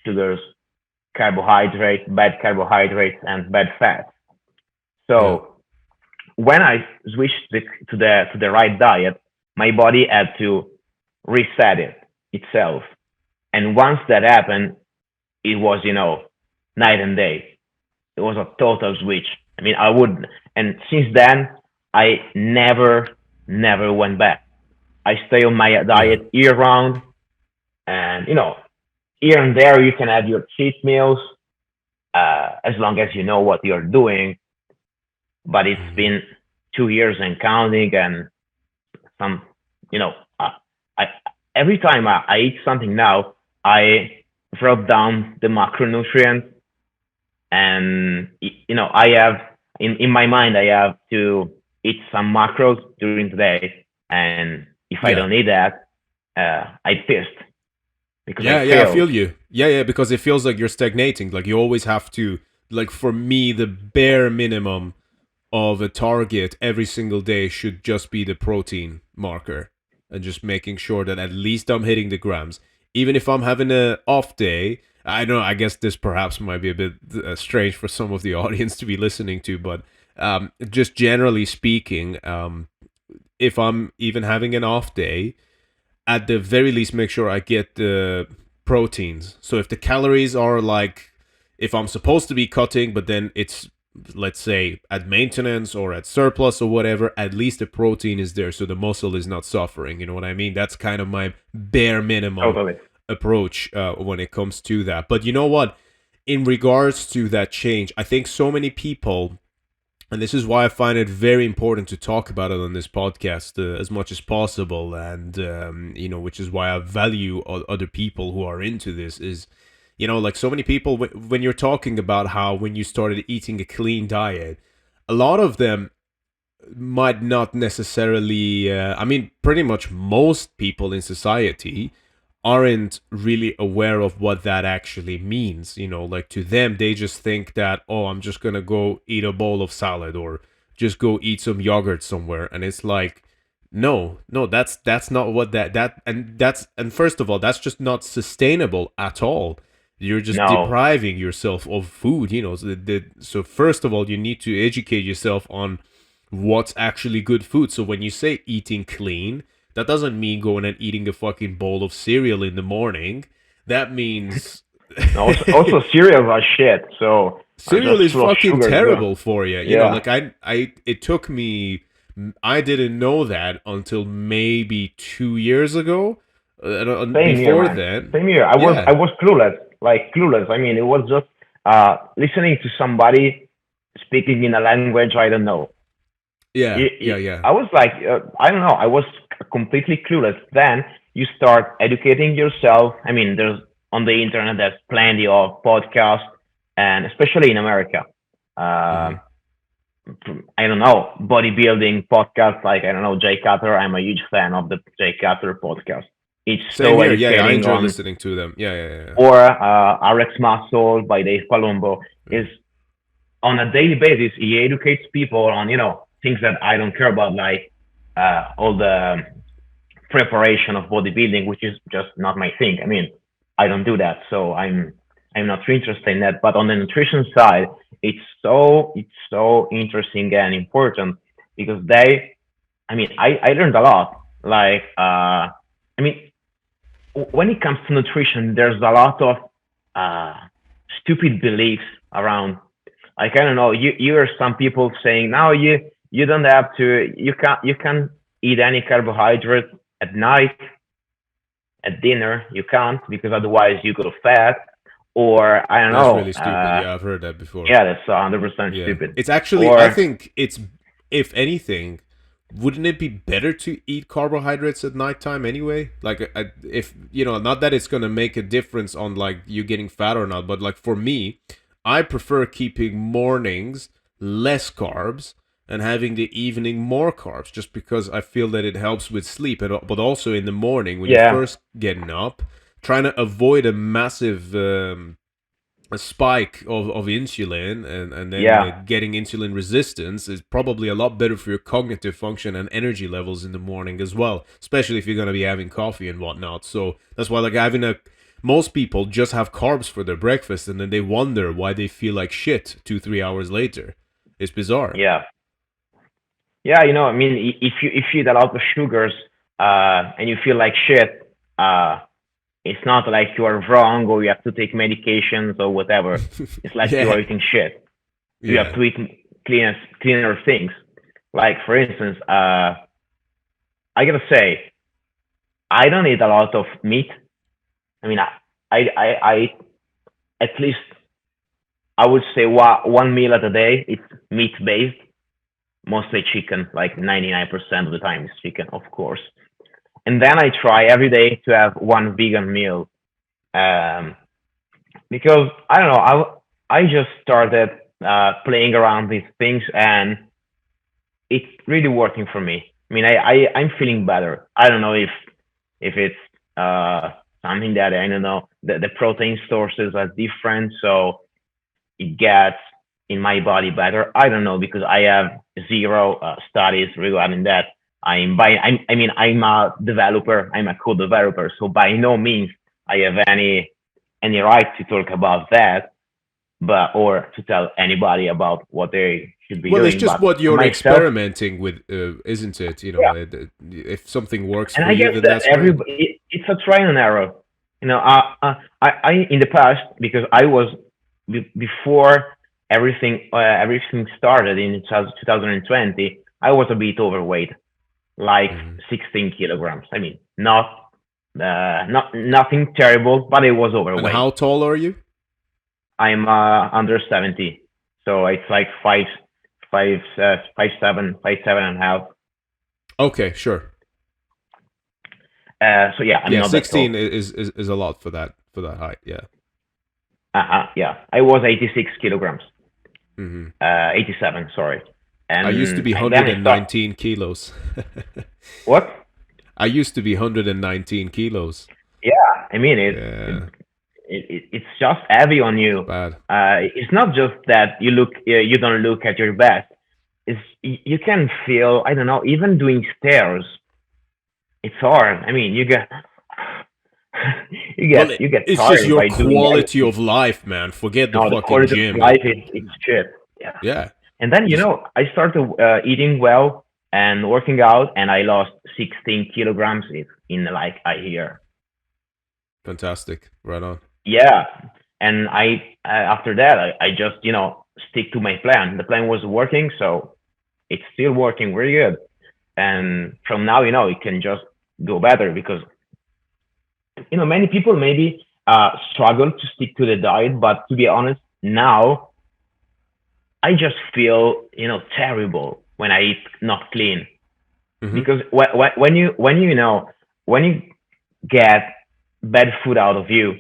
sugars, carbohydrates, bad carbohydrates, and bad fats. Yeah. So when I switched to the right diet, my body had to reset itself. And once that happened, it was night and day. It was a total switch. I mean, I would, and since then, I never went back. I stay on my Yeah. diet year round, and here and there you can have your cheat meals as long as you know what you're doing. But it's Mm-hmm. been 2 years and counting, and some, you know, I every time I eat something now, I drop down the macronutrients, and I have in my mind I have to eat some macros during the day, and if I Yeah. don't eat that, I pissed because I Yeah, yeah, I failed. feel you. Yeah, yeah, because it feels like you're stagnating. Like you always have to, like for me, the bare minimum of a target every single day should just be the protein marker and just making sure that at least I'm hitting the grams. Even if I'm having a off day, I know, I guess this perhaps might be a bit strange for some of the audience to be listening to, but just generally speaking, if I'm even having an off day, at the very least make sure I get the proteins. So if the calories are like, if I'm supposed to be cutting, but then it's, let's say, at maintenance or at surplus or whatever, at least the protein is there so the muscle is not suffering. You know what I mean? That's kind of my bare minimum Totally. approach when it comes to that. But you know what? In regards to that change, I think so many people And this is why I find it very important to talk about it on this podcast as much as possible. And which is why I value other people who are into this. Is like so many people when you're talking about how when you started eating a clean diet, a lot of them might not necessarily. I mean, pretty much most people in society aren't really aware of what that actually means. Like to them, they just think that, oh, I'm just gonna go eat a bowl of salad or just go eat some yogurt somewhere, and it's like, no, no, that's not what and first of all, that's just not sustainable at all. You're just No, depriving yourself of food. So first of all, you need to educate yourself on what's actually good food. So when you say eating clean, that doesn't mean going and eating a fucking bowl of cereal in the morning. That means also cereals are shit, so are cereal just is full of fucking sugar too. terrible for you. Yeah, Like it took me, I didn't know that until maybe 2 years ago. same here, Before man. then, Same here. I was yeah, I was clueless, like clueless. I mean, it was just listening to somebody speaking in a language I don't know. yeah, yeah, yeah. I was like, I don't know. I was completely clueless. Then you start educating yourself. I mean, there's on the internet there's plenty of podcasts, and especially in America. Hmm. Uh, I don't know, bodybuilding podcasts like, I don't know, Jay Cutler. I'm a huge fan of the Jay Cutler podcast. It's Same so here. Yeah, yeah. I educating enjoy on, listening to them. Yeah, yeah, yeah. or RX Muscle by Dave Palumbo Yeah. is on a daily basis. He educates people on, things that I don't care about, like all the preparation of bodybuilding, which is just not my thing. I mean, I don't do that, so I'm not interested in that. But on the nutrition side, it's so interesting and important because I mean, I learned a lot. Like, I mean, when it comes to nutrition, there's a lot of uh, stupid beliefs around. Like, I don't know, you hear some people saying, "No, you don't have to. You can eat any carbohydrate at night, at dinner. You can't because otherwise you go fat." Or I don't That's know. really stupid. Yeah, I've heard that before. Yeah, that's 100% Yeah. stupid. It's actually, I Or think it's, if anything, wouldn't it be better to eat carbohydrates at nighttime anyway? Like, if, not that it's going to make a difference on like you getting fat or not, but like for me, I prefer keeping mornings less carbs and having the evening more carbs just because I feel that it helps with sleep. But also in the morning when you're yeah, first getting up, trying to avoid a massive a spike of insulin and then yeah. getting insulin resistance is probably a lot better for your cognitive function and energy levels in the morning as well, especially if you're going to be having coffee and whatnot. So that's why like having a most people just have carbs for their breakfast and then they wonder why they feel like shit 2 3 hours later. It's bizarre. Yeah, yeah. I mean, if you eat a lot of sugars and you feel like shit, uh, it's not like you are wrong or you have to take medications or whatever. It's like you Yeah, are eating shit. You have yeah. to eat cleaner things. Like for instance, I gotta say, I don't eat a lot of meat. I mean, I at least I would say one meal at a day. It's meat based, mostly chicken. Like 99% of the time is chicken, of course. And then I try every day to have one vegan meal. Um, because I don't know, I just started playing around these things and it's really working for me. I mean, I'm feeling better. I don't know if it's something that I don't know. The protein sources are different, so it gets in my body better. I don't know because I have zero studies regarding that. I mean, I'm a developer. I'm a code developer, so by no means I have any right to talk about that, but or to tell anybody about what they should be Well, it's doing. just But what for you're myself, experimenting with, isn't it? yeah. If something works And for I you, guess then that that's great. everybody, it's a trial and error. I in the past because I was before everything started in 2020. I was a bit overweight, like Hmm. 16 kilograms. I mean, not nothing terrible, but I was And overweight. how tall are you? I'm under 70, so it's like and a half. Okay, sure. So yeah, I'm Yeah, not that 16 tall. is a lot for that height. Yeah. Yeah, I was 86 kilograms, Hmm. 87, sorry, I used to and be then I stopped. 119 kilos. What? I used to be 119 kilos. Yeah, I mean Yeah, it's just heavy on it's you. bad. It's not just that you don't look at your best. It's you can feel, I don't know, even doing stairs. It's hard. I mean, Well, you get it's just tired your by doing quality everything. of life, man. Forget the No, the fucking quality of gym. life is it's shit. Yeah. Yeah, And then just I started eating well and working out, and I lost 16 kilograms in like a year. fantastic. Right on. Yeah, and after that I just stick to my plan. The plan was working, so it's still working really good. And from now, it can just go better because many people maybe struggle to stick to the diet, but to be honest, now I just feel terrible when I eat not clean Hmm. because when you get bad food out of you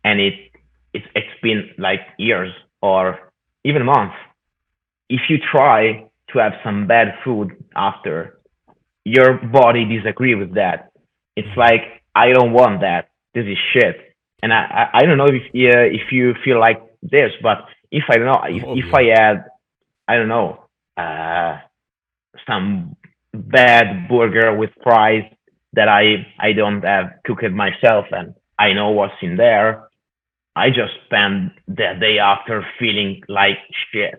and it's been like years or even months. If you try to have some bad food after, your body disagree with that. It's Hmm. like I don't want that. This is shit. And I don't know if you feel like this, but if I don't know Oh if I yeah. had I don't know uh, some bad burger with fries that I don't have cooked myself and I know what's in there. I just spend the day after feeling like shit.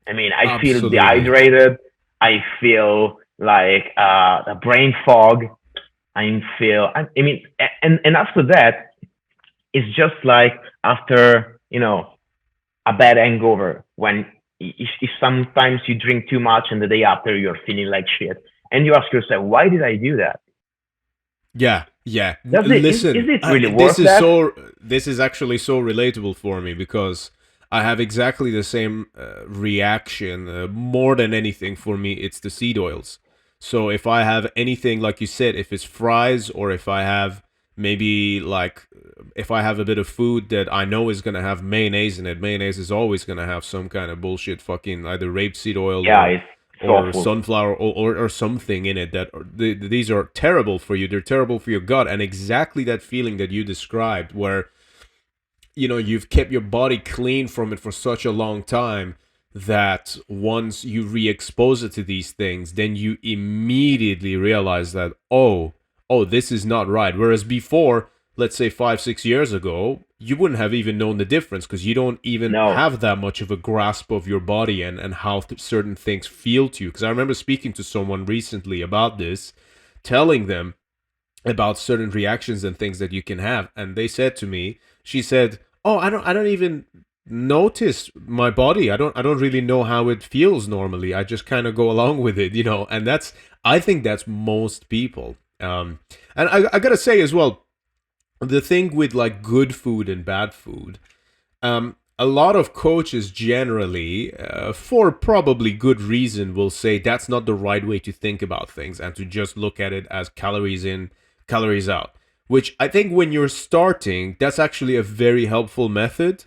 I mean, I feel Absolutely. dehydrated. I feel like a brain fog. I mean, and after that, it's just like after a bad hangover when if sometimes you drink too much and the day after you're feeling like shit, and you ask yourself, why did I do that? Yeah, yeah. Does it is Listen, it really worth that? this is actually so relatable for me because I have exactly the same reaction. More than anything, for me, it's the seed oils. So if I have anything, like you said, if it's fries or if I have maybe like if I have a bit of food that I know is gonna have mayonnaise in it, mayonnaise is always gonna have some kind of bullshit fucking either rapeseed oil Yeah, it's or awful. sunflower or something in it that these are terrible for you. They're terrible for your gut, and exactly that feeling that you described, where you've kept your body clean from it for such a long time that once you re-expose it to these things, then you immediately realize that this is not right. Whereas before, let's say 5-6 years ago, you wouldn't have even known the difference because you don't even No. have that much of a grasp of your body and how certain things feel to you. Because I remember speaking to someone recently about this, telling them about certain reactions and things that you can have, and they said to me, she said, "Oh, I don't even notice my body. I don't really know how it feels normally. I just kind of go along with it." And I think that's most people. And I gotta say as well, the thing with like good food and bad food, a lot of coaches generally, for probably good reason, will say that's not the right way to think about things and to just look at it as calories in, calories out. Which I think when you're starting, that's actually a very helpful method.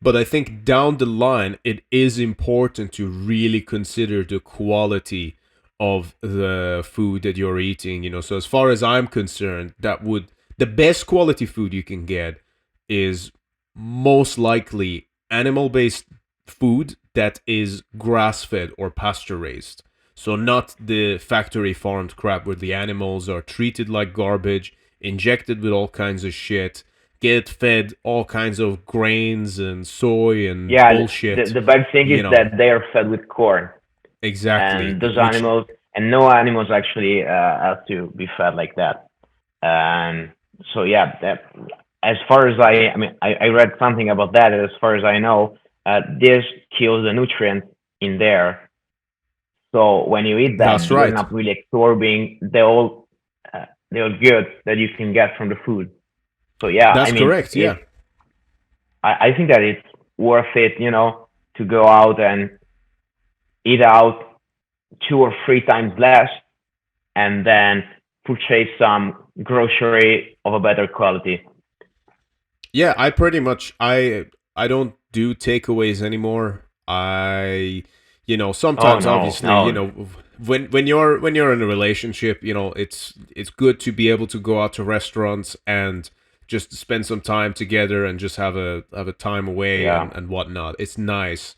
But I think down the line, it is important to really consider the quality of the food that you're eating. So as far as I'm concerned, the best quality food you can get is most likely animal based food that is grass fed or pasture raised. So, not the factory farmed crap where the animals are treated like garbage, injected with all kinds of shit, get fed all kinds of grains and soy and Yeah, bullshit, the bad thing is you know. that they are fed with corn, Exactly. and those Which, animals, and no animals actually have to be fed like that. And so yeah, as far as I mean, I read something about that. As far as I know, this kills the nutrients in there. So when you eat that's that, you're right. not really absorbing the all good that you can get from the food. So yeah, I That's mean, correct. Yeah. I think that it's worth it, to go out and eat out 2 or 3 times less, and then purchase some grocery of a better quality. Yeah, I pretty much I don't do takeaways anymore. Oh Sometimes no, obviously, no, when you're in a relationship, it's good to be able to go out to restaurants and just spend some time together and just have a time away yeah, and whatnot. It's nice.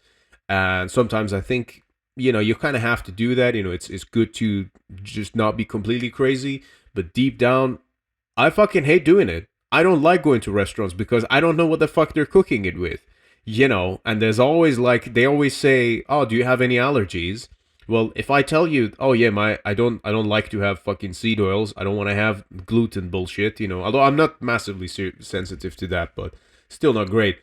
And sometimes I think, you kind of have to do that. It's good to just not be completely crazy, but deep down I fucking hate doing it. I don't like going to restaurants because I don't know what the fuck they're cooking it with. And there's always like they always say, "Oh, do you have any allergies?" Well, if I tell you, "Oh yeah, I don't like to have fucking seed oils. I don't want to have gluten bullshit," although I'm not massively sensitive to that, but still not great.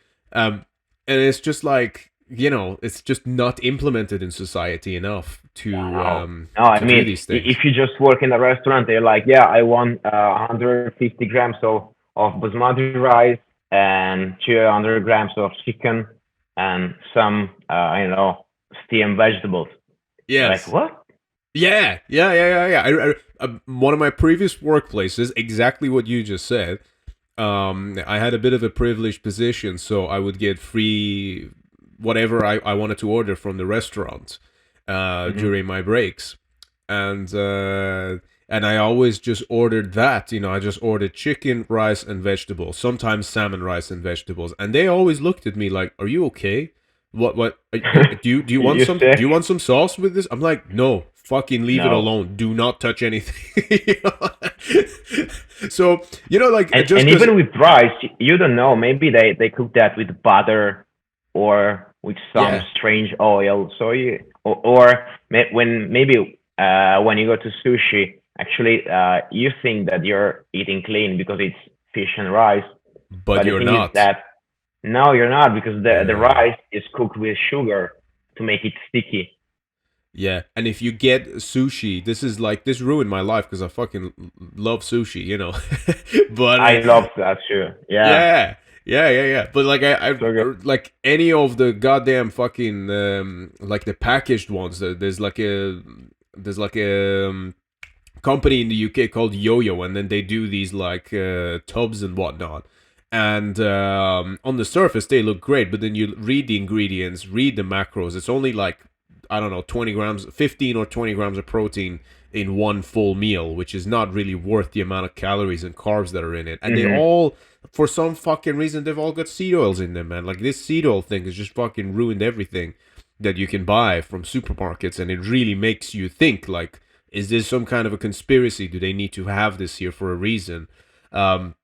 And it's just like, it's just not implemented in society enough yeah, to no, um no. I to do mean, these things. if you just work in a restaurant, they're like, yeah, I want 150 grams of basmati rice and 200 grams of chicken and some I don't know, steamed vegetables. Like Yes. what? Yeah, yeah, yeah, yeah, yeah. One of my previous workplaces, exactly what you just said. I had a bit of a privileged position, so I would get free whatever I wanted to order from the restaurant Hmm. during my breaks, and and I always just ordered that. I just ordered chicken, rice, and vegetables. Sometimes salmon, rice, and vegetables, and they always looked at me like, "Are you okay? What do you want You some sick? do you want some sauce with this?" I'm like, "No, fucking leave it No. alone. Do not touch anything." So, like just And because, even with rice, you don't know. Maybe they cook that with butter or with some yeah, strange oil. So when maybe when you go to sushi, actually you think that you're eating clean because it's fish and rice. but But the you're thing is not. that no, you're not, because the Yeah, rice is cooked with sugar to make it sticky. yeah. And if you get sushi, this ruined my life because I fucking love sushi, but I love that too. Yeah, yeah, yeah, yeah, yeah. But like so good. like any of the goddamn fucking like the packaged ones. There's like a company in the UK called Yo-Yo, and then they do these like tubs and whatnot. And on the surface they look great, but then you read the ingredients, read the macros. It's only like, I don't know, 20 grams, 15 or 20 grams of protein in one full meal, which is not really worth the amount of calories and carbs that are in it. And they Hmm. all, for some fucking reason, they've all got seed oils in them, man. Like this seed oil thing has just fucking ruined everything that you can buy from supermarkets, and it really makes you think like, is this some kind of a conspiracy? Do they need to have this here for a reason? Um,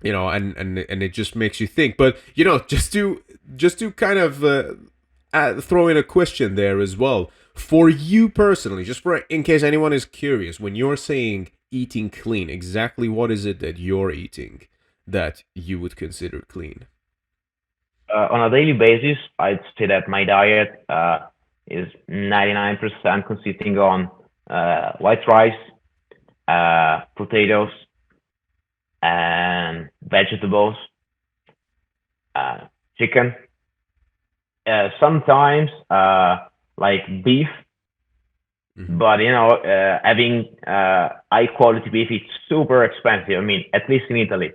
and it just makes you think. But just to kind of throw in a question there as well for you personally, just for in case anyone is curious, when you're saying eating clean, exactly what is it that you're eating that you would consider clean? On a daily basis, I'd say that my diet is 99% consisting on white rice, potatoes, and vegetables, uh, chicken. Sometimes like beef, Mm-hmm. but having high quality beef is super expensive. I mean, at least in Italy.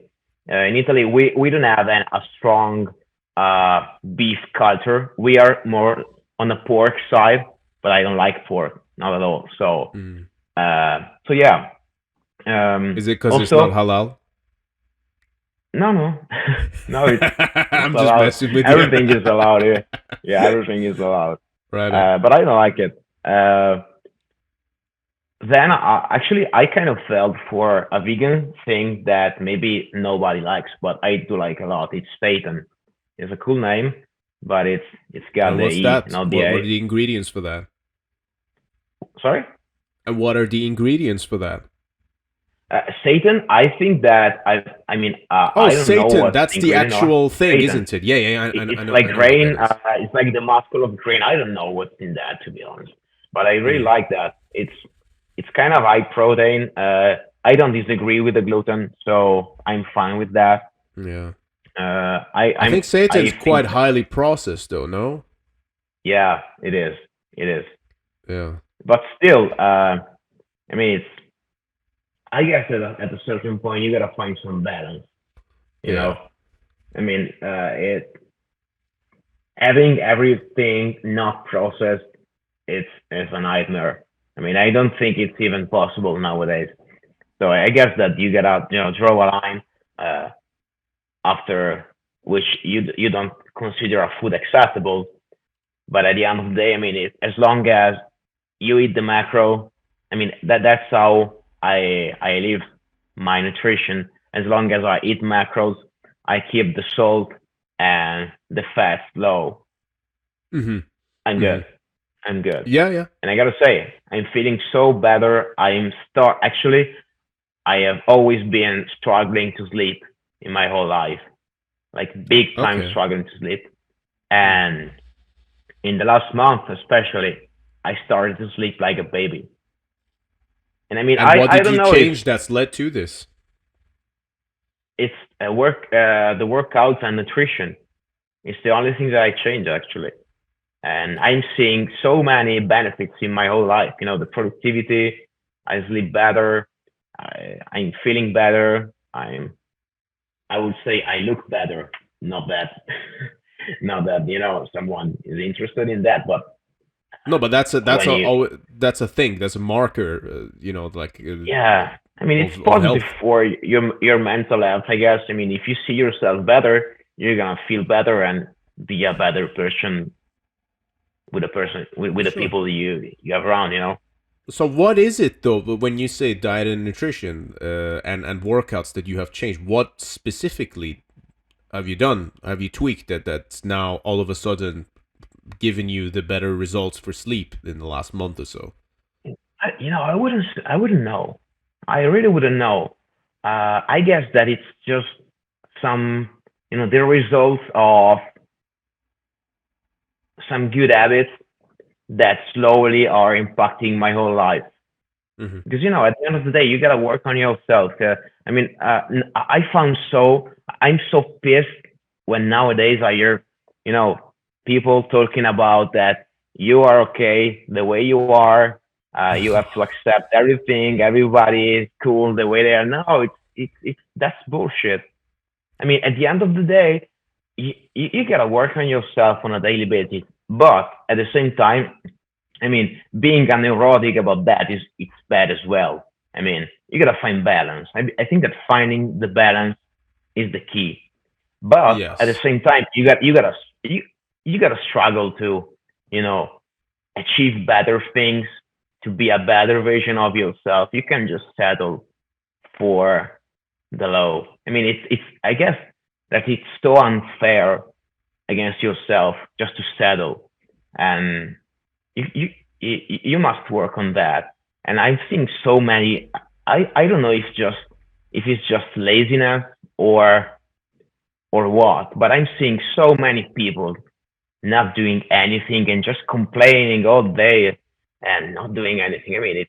In Italy, we don't have a strong beef culture. We are more on the pork side, but I don't like pork, not at all. Mm. So yeah. Is it because it's not Also, halal? no, no, no. It's I'm just allowed. messing with you. Everything is allowed here. Yeah, everything is allowed. Right on. But I don't like it. Then actually I kind of felt for a vegan thing that maybe nobody likes, but I do like a lot. It's Satan. It's a cool name, but it's got And the what's E, that? not the What are A. the ingredients for that? Sorry. And what are the ingredients for that? Satan. I think that I mean Oh, I don't know Satan. what That's the the ingredient are. actual thing, Satan. isn't it? Yeah, yeah, yeah. I It's know, like I know what that grain. is. It's like the muscle of grain. I don't know what's in that, to be honest, but I really Mm, like that. It's kind of high protein. I don't disagree with the gluten, so I'm fine with that. yeah. Uh, I I I'm think Satan's I quite think highly processed, though. No. yeah, it is. It is. Yeah. But still, I mean, it's. I guess at a certain point you gotta find some balance. You Yeah. know, I mean, it having everything not processed, it's a nightmare. I mean, I don't think it's even possible nowadays. So I guess that you gotta draw a line uh, after which you don't consider a food acceptable. But at the end of the day, I mean, as long as you eat the macro, I mean that's how I live my nutrition. As long as I eat macros, I keep the salt and the fat low. Mm-hmm. I'm Mm-hmm. good. I'm good. Yeah, yeah. And I gotta say, I'm feeling so better. I'm start actually. I have always been struggling to sleep in my whole life, like big time Okay. struggling to sleep. Mm. And in the last month, especially, I started to sleep like a baby. And I mean, And what I did don't you know if change that's led to this? it's the workouts and nutrition. It's the only thing that I changed actually. And I'm seeing so many benefits in my whole life. The productivity, I sleep better, I'm feeling better. I would say I look better. Not that, not that someone is interested in that, but No, but that's when you, that's a thing. That's a marker, like yeah, I mean it's of positive health. for your mental health, I guess. I mean, if you see yourself better, you're gonna feel better and be a better person with the person with the Sure. people you have around. So what is it though when you say diet and nutrition and workouts that you have changed? What specifically have you done? Have you tweaked that's now all of a sudden giving you the better results for sleep in the last month or so? I wouldn't know. I really wouldn't know. I guess that it's just some, the results of some good habits that slowly are impacting my whole life. Mm-hmm. Because at the end of the day, you gotta work on yourself. I mean, I found I'm so pissed when nowadays I hear, you know, people talking about that you are okay the way you are. You have to accept everything. Everybody is cool the way they are. No, it's that's bullshit. I mean, at the end of the day, you gotta work on yourself on a daily basis. But at the same time, I mean, being a neurotic about that is it's bad as well. I mean, you gotta find balance. I think that finding the balance is the key. But at the Yes. same time, you you gotta struggle to you know achieve better things, to be a better version of yourself. You can just settle for the low. I mean, it's I guess that it's so unfair against yourself just to settle, and you you you must work on that. And I'm seeing so many. I don't know if it's just laziness or or what, but I'm seeing so many people not doing anything and just complaining all day and not doing anything. I mean,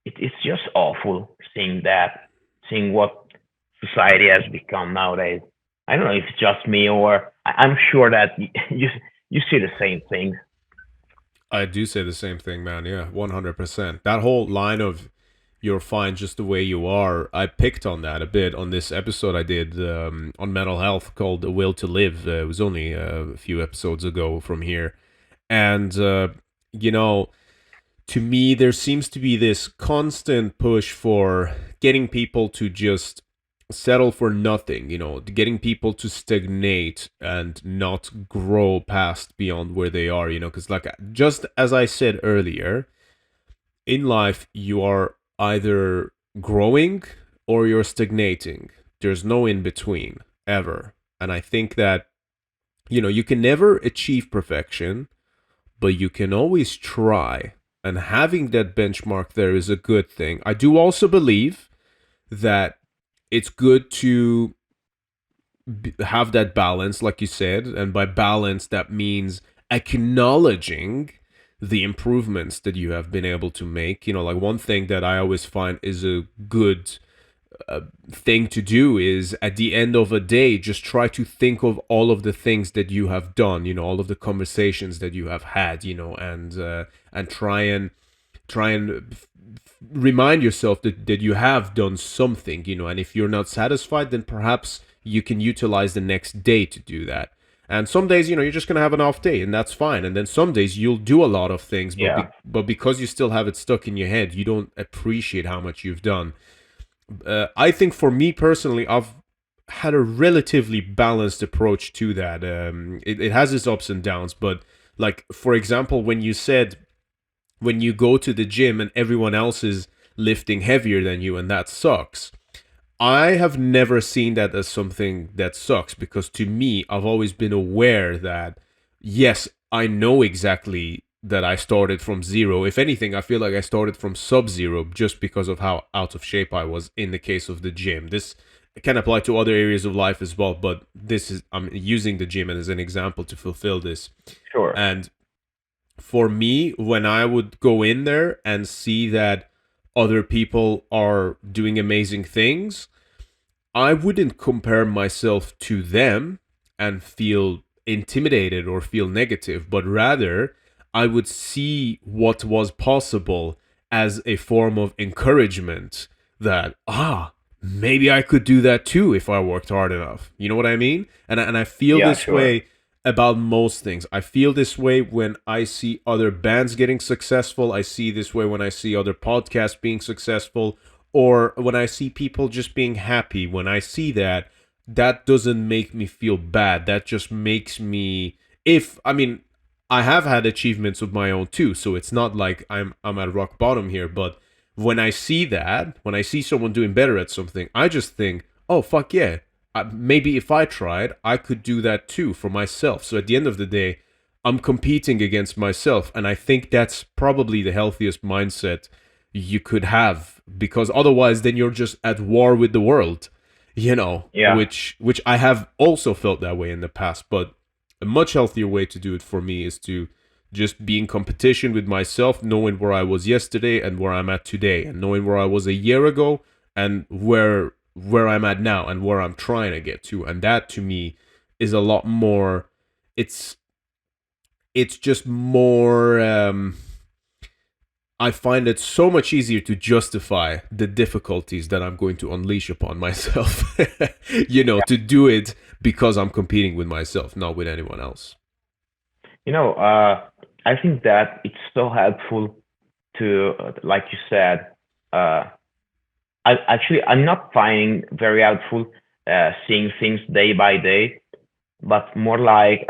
it's just awful seeing that, seeing what society has become nowadays. I don't know if it's just me or I'm sure that you see the same thing. I do say the same thing, man. Yeah, 100%. That whole line of "you're fine just the way you are," I picked on that a bit on this episode I did on mental health called "The Will to Live." It was only a few episodes ago from here, and you know, to me, there seems to be this constant push for getting people to just settle for nothing, getting people to stagnate and not grow past beyond where they are, because, like, just as I said earlier, in life, you are either growing or you're stagnating. There's no in between, ever. And I think that, you can never achieve perfection, but you can always try. And having that benchmark there is a good thing. I do also believe that it's good to have that balance, like you said. And by balance, that means acknowledging the improvements that you have been able to make. Like one thing that I always find is a good thing to do is at the end of a day just try to think of all of the things that you have done, all of the conversations that you have had, and try and remind yourself that you have done something, and if you're not satisfied, then perhaps you can utilize the next day to do that. And some days, you're just gonna have an off day, and that's fine. And then some days you'll do a lot of things, but Yeah. but because you still have it stuck in your head, you don't appreciate how much you've done. I think for me personally, I've had a relatively balanced approach to that. It has its ups and downs, but like for example, when you go to the gym and everyone else is lifting heavier than you, and that sucks. I have never seen that as something that sucks, because to me, I've always been aware that, yes, I know exactly that I started from zero. If anything, I feel like I started from sub zero just because of how out of shape I was in the case of the gym. This can apply to other areas of life as well, but I'm using the gym as an example to fulfill this. Sure. And for me, when I would go in there and see that other people are doing amazing things, I wouldn't compare myself to them and feel intimidated or feel negative, but rather I would see what was possible as a form of encouragement that, maybe I could do that too if I worked hard enough. You know what I mean? And I feel Yeah, this sure. way about most things. I feel this way when I see other bands getting successful. I see this way when I see other podcasts being successful, or when I see people just being happy. When I see that, that doesn't make me feel bad. That just makes me, if I mean, I have had achievements of my own too, so it's not like I'm at rock bottom here, but when I see that, when I see someone doing better at something, I just think, "Oh, fuck yeah. Maybe if I tried, I could do that too for myself." So at the end of the day, I'm competing against myself, and I think that's probably the healthiest mindset you could have, because otherwise then you're just at war with the world, Yeah. which I have also felt that way in the past. But a much healthier way to do it for me is to just be in competition with myself, knowing where I was yesterday and where I'm at today, and knowing where I was a year ago and where I'm at now and where I'm trying to get to. And that to me is a lot more, it's it's just more, I find it so much easier to justify the difficulties that I'm going to unleash upon myself, to do it because I'm competing with myself, not with anyone else. I think that it's so helpful to, like you said, uh, I'm not finding very helpful seeing things day by day, but more like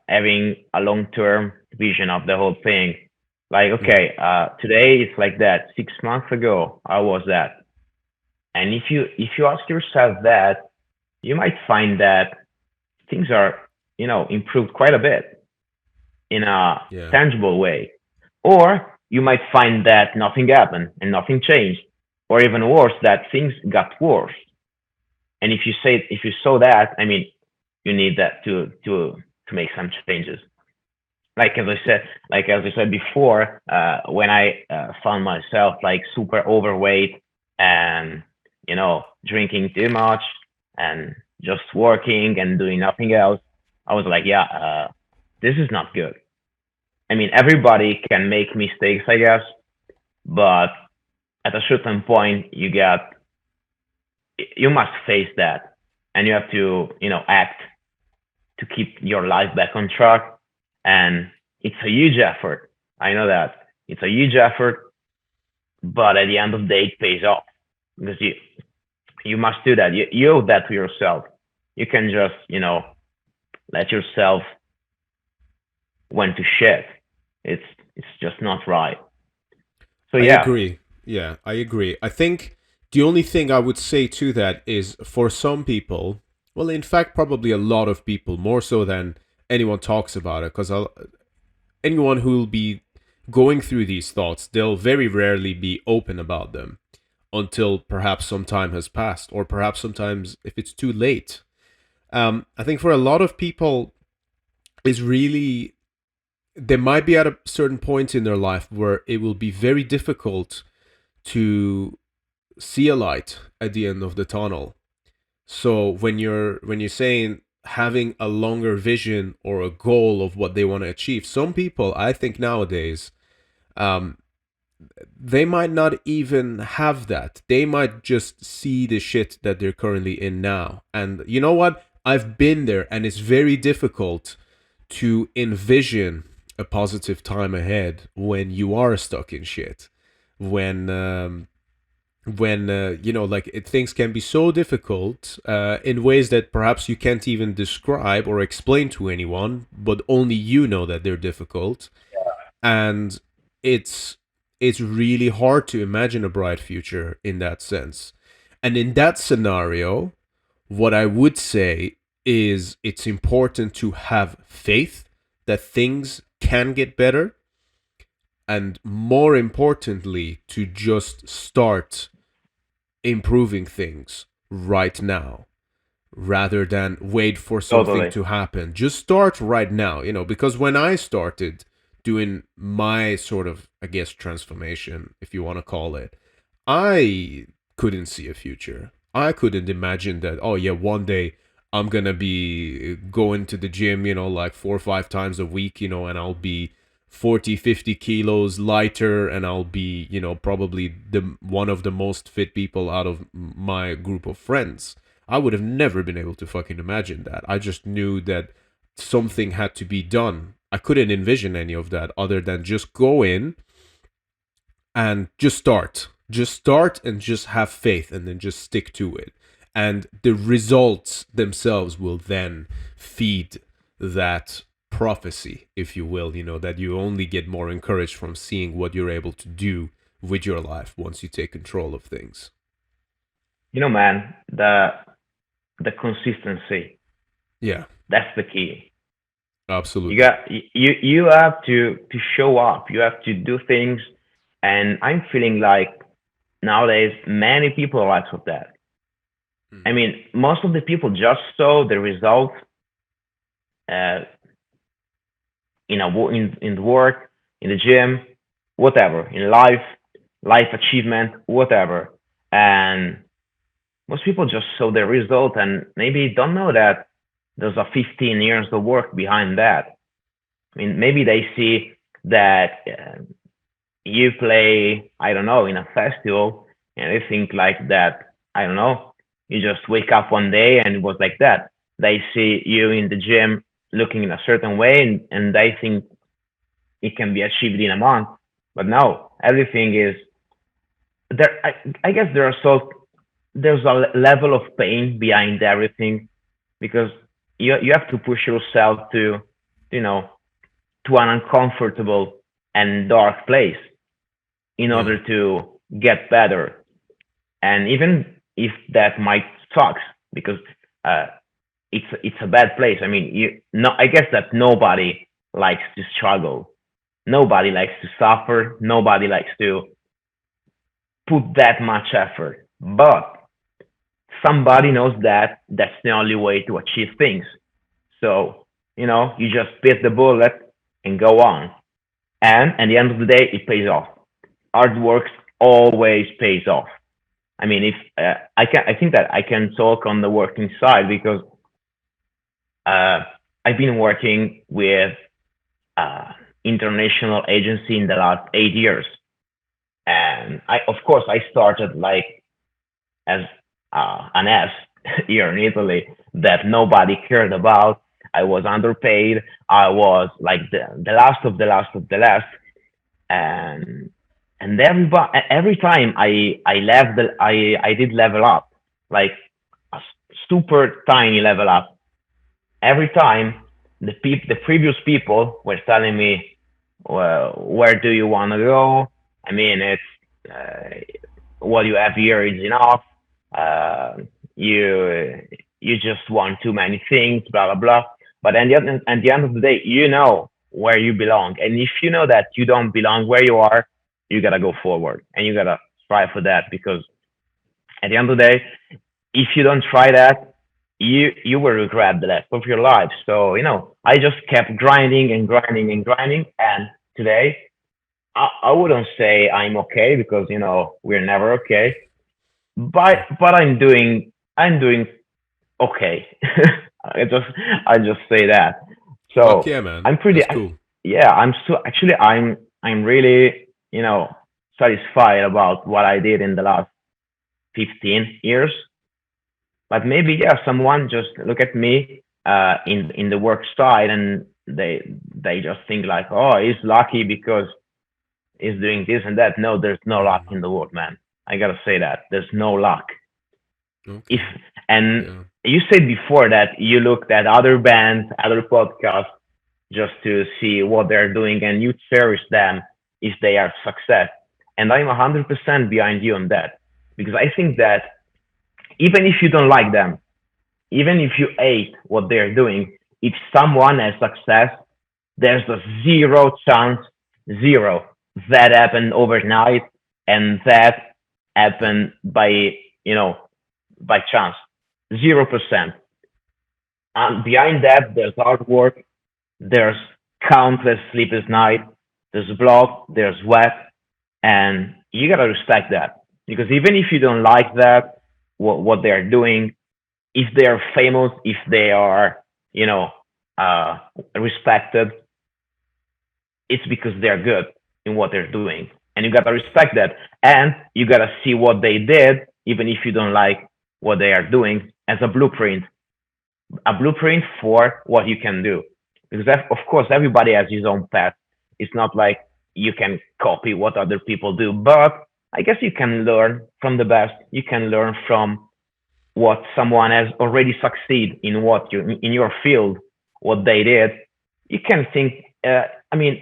having a long-term vision of the whole thing. Like, Yeah. okay, today it's like that. 6 months ago, I was that. And if you ask yourself that, you might find that things are, improved quite a bit in a Yeah. tangible way. Or you might find that nothing happened and nothing changed, or even worse, that things got worse. And if you saw that, I mean, you need that to make some changes. Like as I said before, when I found myself like super overweight and drinking too much and just working and doing nothing else, I was like, yeah, this is not good. I mean, everybody can make mistakes, I guess, but at a certain point, you must face that, and you have to act to keep your life back on track. And it's a huge effort. I know that it's a huge effort, but at the end of the day, it pays off because you must do that. You owe that to yourself. You can just let yourself went to shit. It's it's just not right. So I yeah, agree. Yeah, I agree. I think the only thing I would say to that is, for some people, well, in fact, probably a lot of people, more so than anyone talks about it, because anyone who will be going through these thoughts, they'll very rarely be open about them until perhaps some time has passed, or perhaps sometimes if it's too late. I think for a lot of people, is really, they might be at a certain point in their life where it will be very difficult to see a light at the end of the tunnel. So when you're saying having a longer vision or a goal of what they want to achieve, some people I think nowadays, um, they might not even have that. They might just see the shit that they're currently in now. And you know what? I've been there, and it's very difficult to envision a positive time ahead when you are stuck in shit. When like things can be so difficult in ways that perhaps you can't even describe or explain to anyone, but only you know that they're difficult. And it's it's really hard to imagine a bright future in that sense. And in that scenario, what I would say is it's important to have faith that things can get better, and more importantly to just start improving things right now rather than wait for something Totally. to happen. Just start right now, because when I started doing my sort of, I guess, transformation, if you want to call it, I couldn't see a future. I couldn't imagine that, oh, yeah, one day I'm going to be going to the gym, like 4 or 5 times a week, and I'll be 40, 50 kilos lighter, and I'll be, probably the one of the most fit people out of my group of friends. I would have never been able to fucking imagine that. I just knew that something had to be done. I couldn't envision any of that other than just go in and just start. Just start and just have faith and then just stick to it. And the results themselves will then feed that prophecy, if you will, that you only get more encouraged from seeing what you're able to do with your life once you take control of things. Man, the consistency, Yeah, that's the key. You absolutely. got you have to show up. You have to do things, and I'm feeling like nowadays many people are lack of that. I Mm. mean, most of the people just saw the results, uh, in the work, in the gym, whatever, in life achievement, whatever, and most people just saw the result and maybe don't know that there's a 15 years of work behind that. I mean, maybe they see that you play, I don't know, in a festival, and they think like that. I don't know. You just wake up one day and it was like that. They see you in the gym looking in a certain way, and they think it can be achieved in a month. But no, everything is there. I guess there's a level of pain behind everything because you have to push yourself to, you know, to an uncomfortable and dark place in Yeah. order to get better. And even if that might suck, because uh, it's a bad place. I mean, I guess that nobody likes to struggle. Nobody likes to suffer. Nobody likes to put that much effort. But somebody knows that that's the only way to achieve things. So, you just bit the bullet and go on. And at the end of the day, it pays off. Hard work always pays off. I mean, if I think that I can talk on the working side because uh, I've been working with uh, international agency in the last 8 years, and of course, I started like as an S here in Italy that nobody cared about. I was underpaid. I was like the last of the last of the last, and every time I did level up, like a super tiny level up. Every time the previous people were telling me, well, where do you want to go? I mean, it's what you have here is enough. Uh, you you just want too many things, blah blah blah. But at the end of the day, you know where you belong, and if you know that you don't belong where you are, you gotta go forward and you gotta strive for that because at the end of the day, if you don't try that, you will regret the rest of your life. So I just kept grinding and grinding and grinding, and today I wouldn't say I'm okay because we're never okay, but I'm doing okay. I just I just say that. Fuck So yeah, man. I'm pretty That's cool. yeah. I'm so actually I'm really satisfied about what I did in the last 15 years. But maybe yeah, someone just look at me in the work side and they just think like, oh, he's lucky because he's doing this and that. No, there's no luck Mm, in the world, man. I gotta say that there's no luck. If okay. and Yeah. you said before that you looked at other bands, other podcasts just to see what they're doing and you cherish them if they are success. And I'm 100% behind you on that because I think that even if you don't like them, even if you hate what they're doing, if someone has success, there's a zero chance, zero, that happened overnight and that Yeah. happened you know, by chance. 0%. And behind that, there's hard work, there's countless sleepless nights, there's blood, there's sweat, and you gotta respect that. Because even if you don't like that, what they're doing, if they're famous, if they are, you know, uh, respected, it's because they're good in what they're doing. And you gotta respect that. And you gotta see what they did, even if you don't like what they are doing, as a blueprint for what you can do. Because of course, everybody has his own path. It's not like you can copy what other people do, but I guess you can learn from the best. You can learn from what someone has already succeed in what you in your field, what they did. You can think. I mean,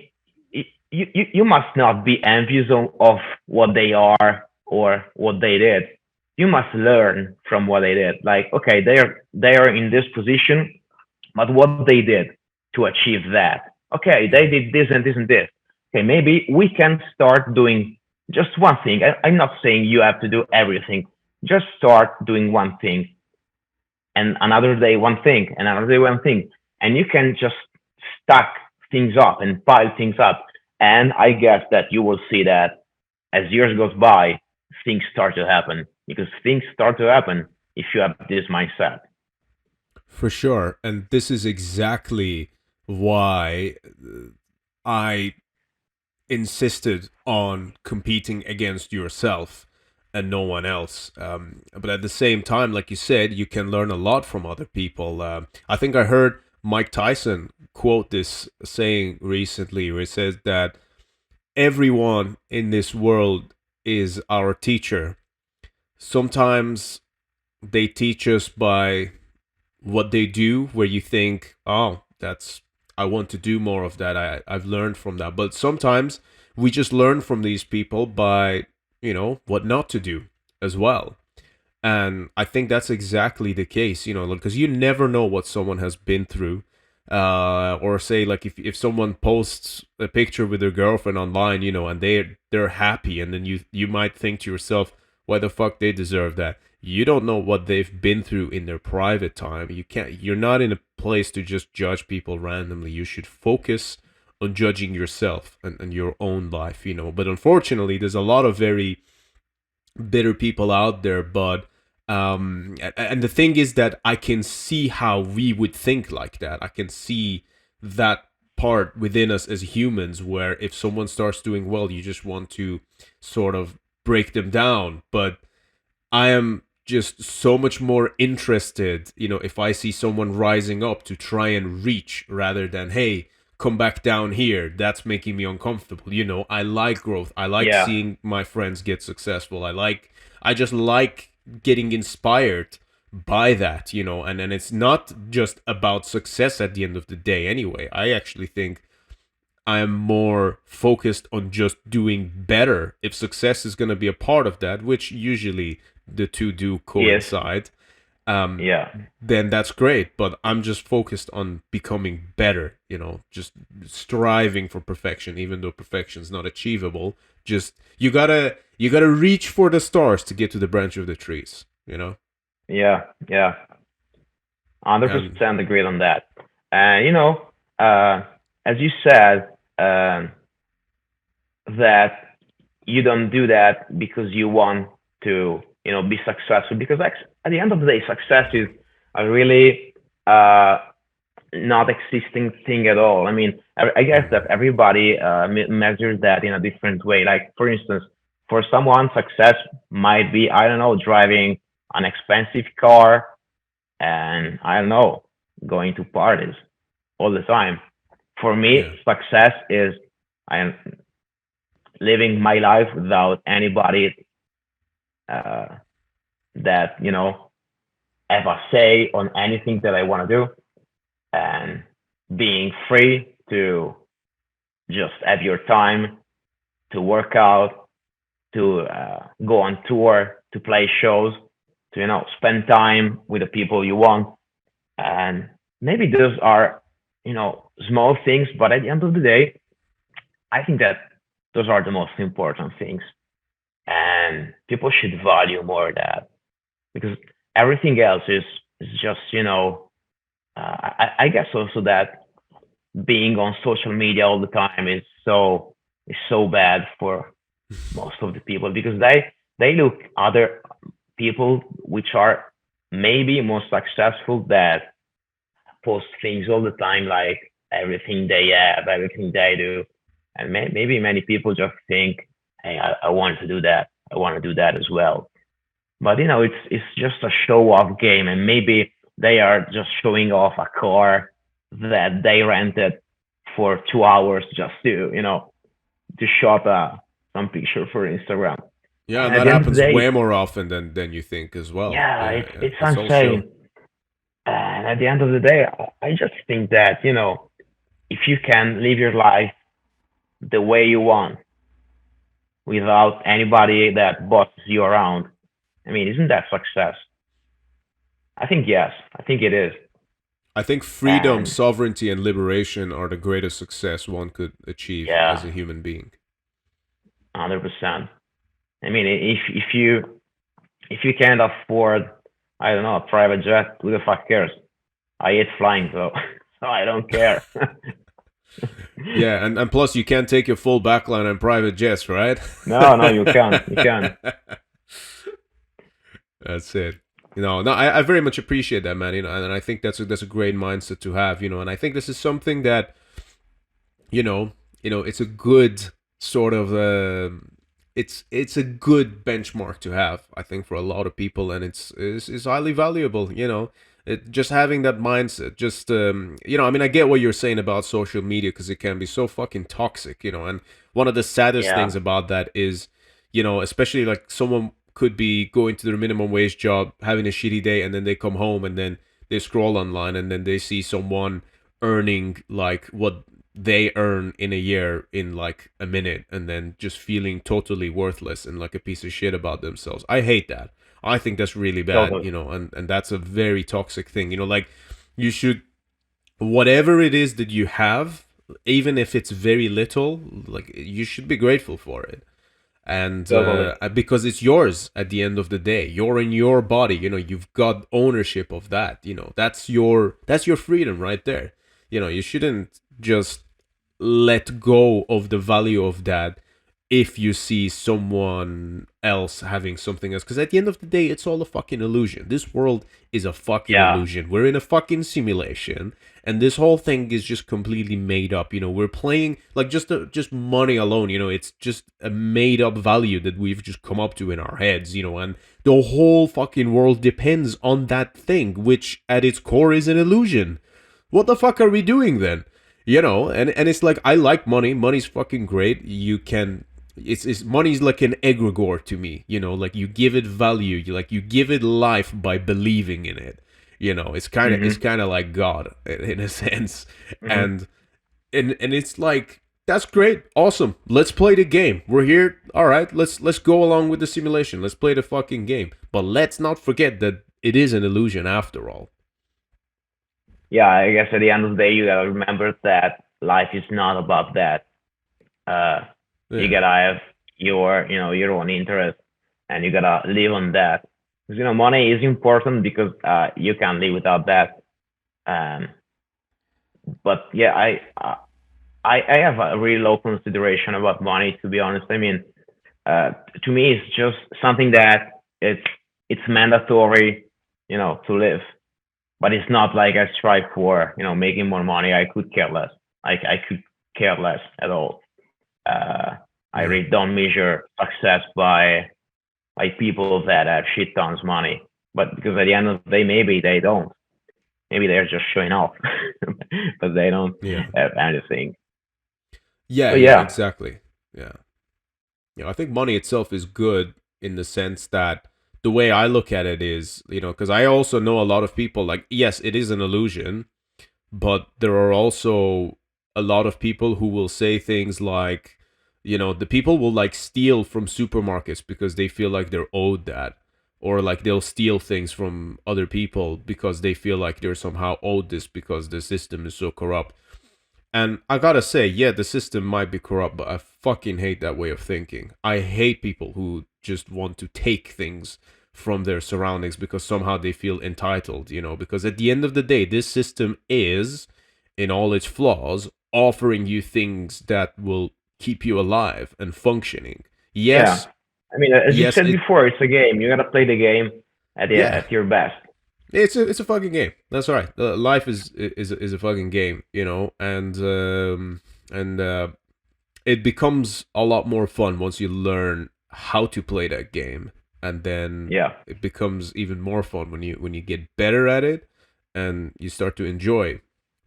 you must not be envious of what they are or what they did. You must learn from what they did. Like, okay, they are in this position, but what they did to achieve that. Okay, they Yeah. did this and this and this. Okay, maybe we can start doing just one thing. I'm not saying you have to do everything. Just start doing one thing, and another day one thing, and another day one thing, and you can just stack things up and pile things up. And I guess that you will see that as years goes by, things start to happen because things start to happen if you have this mindset. For sure. And this is exactly why I insisted on competing against yourself and no one else. But at the same time, like you said, you can learn a lot from other people. I think I heard Mike Tyson quote this saying recently, where he says that everyone in this world is our teacher. Sometimes they teach us by what they do, where you think, oh, that's, I want to do more of that. I've learned from that. But sometimes we just learn from these people by, what not to do as well. And I think that's exactly the case, because you never know what someone has been through. Or say, like, if someone posts a picture with their girlfriend online, and they're happy, and then you might think to yourself, why the fuck they deserve that? You don't know what they've been through in their private time. You're not in a place to just judge people randomly. You should focus on judging yourself and your own life, But unfortunately, there's a lot of very bitter people out there, but and the thing is that I can see how we would think like that. I can see that part within us as humans, where if someone starts doing well, you just want to sort of break them down. But I am just so much more interested, if I see someone rising up, to try and reach, rather than, hey, come back down here. That's making me uncomfortable. I like growth. I like Yeah. seeing my friends get successful. I just like getting inspired by that, and it's not just about success at the end of the day anyway. I actually think I am more focused on just doing better. If success is going to be a part of that, which usually the two do Yes. coincide, um, Yeah. then that's great. But I'm just focused on becoming better, just striving for perfection, even though perfection is not achievable. Just you gotta reach for the stars to get to the branch of the trees. Yeah. Yeah. 100% And agreed on that. And uh, as you said, that you don't do that because you want to. be successful, because at the end of the day, success is a really uh, not existing thing at all. I mean, I guess Mm. that everybody measures that in a different way. Like, for instance, for someone, success might be, I don't know, driving an expensive car, and I don't know, going to parties all the time. For Yeah. me, success is I am living my life without anybody uh, that have a say on anything that I want to do, and being free to just have your time to work out, to go on tour, to play shows, to spend time with the people you want. And maybe those are small things, but at the end of the day, I think that those are the most important things, and people should value more that, because everything else is just I guess also that being on social media all the time is so bad for most of the people, because they look other people which are maybe more successful, that post things all the time, like everything they have, everything they do, and maybe many people just think, hey, I want to do that, I want to do that as well. But it's just a show off game, and maybe they are just showing off a car that they rented for 2 hours just to shot some picture for Instagram. Yeah, And and at that the end of the happens day, way more often than you think as well. yeah, Yeah, it's yeah. it's It's all show. insane. And at the end of the day, I just think that if you can live your life the way you want, without anybody that bosses you around, I mean, isn't that success? I think yes. I think it is. I think freedom, And sovereignty, and liberation are the greatest success one could achieve as yeah, a human being. 100%. I mean, if you can't afford, I don't know, a private jet, who the fuck cares? I hate flying, so so I don't care. Yeah, and plus you can't take your full backline on private jets, right? No, no, you can't. You can't. That's it. No, I very much appreciate that, man. And I think that's a great mindset to have. And I think this is something that you know, it's a good sort of it's a good benchmark to have, I think, for a lot of people, and it's highly valuable. Just having that mindset. Just I mean, I get what you're saying about social media because it can be so fucking toxic. And one of the saddest Yeah, things about that is, especially like someone could be going to their minimum wage job, having a shitty day, and then they come home and then they scroll online and then they see someone earning like what they earn in a year in like a minute, and then just feeling totally worthless and like a piece of shit about themselves. I hate that. I think that's really bad, totally. and that's a very toxic thing. Like you should, whatever it is that you have, even if it's very little, like you should be grateful for it. And Totally. because it's yours at the end of the day, you're in your body. You've got ownership of that. That's your freedom right there. You shouldn't just let go of the value of that if you see someone else having something else, because at the end of the day, it's all a fucking illusion. This world is a fucking Yeah. illusion. We're in a fucking simulation, and this whole thing is just completely made up. We're playing like just money alone. It's just a made up value that we've just come up to in our heads. And the whole fucking world depends on that thing, which at its core is an illusion. What the fuck are we doing then? And it's like, I like money. Money's fucking great. You can it's money's like an egregore to me. Like you give it value. You give it life by believing in it. It's Mhm. kind of like God in a sense. Mhm. And it's like, that's great, awesome. Let's play the game. We're here. All right, let's go along with the simulation. Let's play the fucking game. But let's not forget that it is an illusion after all. Yeah, I guess at the end of the day, you gotta remember that life is not about that. Uh, you Yeah. gotta have your own interest, and you gotta live on that. Because money is important, because you can't live without that. Um, but yeah, I have a really low consideration about money, to be honest. I mean, uh, to me, it's just something that It's it's mandatory, to live. But it's not like I strive for, making more money. I could care less. I could care less at all. Uh, I Yeah. really don't measure success by people that have shit tons money. But because at the end of the day, maybe they don't. Maybe they're just showing off, but they don't Yeah. have anything. Yeah, So yeah, yeah, exactly. Yeah. I think money itself is good in the sense that the way I look at it is, because I also know a lot of people, like, yes, it is an illusion, but there are also a lot of people who will say things like, the people will like steal from supermarkets because they feel like they're owed that, or like they'll steal things from other people because they feel like they're somehow owed this because the system is so corrupt. And I gotta say, yeah, the system might be corrupt, but I fucking hate that way of thinking. I hate people who just want to take things from their surroundings because somehow they feel entitled, because at the end of the day, this system is, in all its flaws, offering you things that will keep you alive and functioning. yeah. Yes, I mean, as you yes, said before, it's a game. You gotta play the game yeah, at your best. it's a fucking game. That's right. Life is a fucking game, and it becomes a lot more fun once you learn how to play that game, and then Yeah. it becomes even more fun when you get better at it and you start to enjoy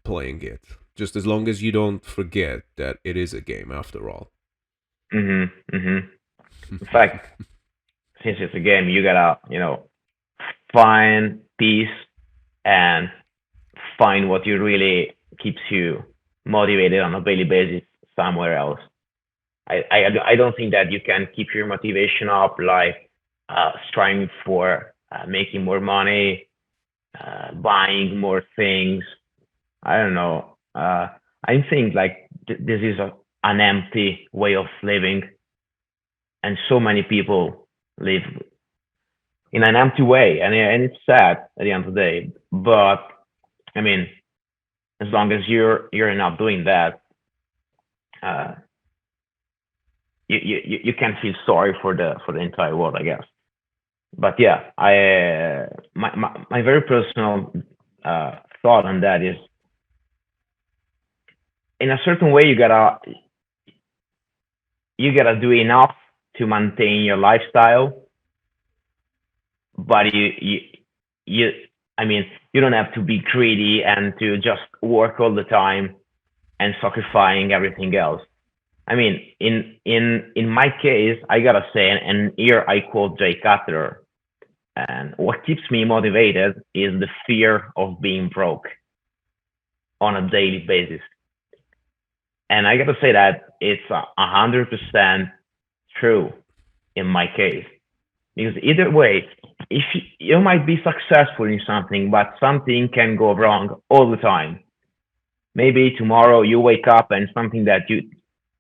playing it, just as long as you don't forget that it is a game after all. Mhm. Mhm. In fact, since it's a game, you gotta, find peace and find what you really keeps you motivated on a daily basis somewhere else. I don't think that you can keep your motivation up like striving for making more money, buying more things. I don't know. I think like this is an empty way of living, and so many people live in an empty way, and it's sad at the end of the day. But I mean, as long as you're not doing that, uh, you can feel sorry for the entire world, I guess. But yeah, my very personal thought on that is, in a certain way, you gotta do enough to maintain your lifestyle, but you I mean, you don't have to be greedy and to just work all the time and sacrificing everything else. I mean, in my case, I gotta say, and here I quote Jay Cutler, and what keeps me motivated is the fear of being broke on a daily basis. And I gotta say that it's 100% true in my case, because either way, if you might be successful in something, but something can go wrong all the time. Maybe tomorrow you wake up and something that you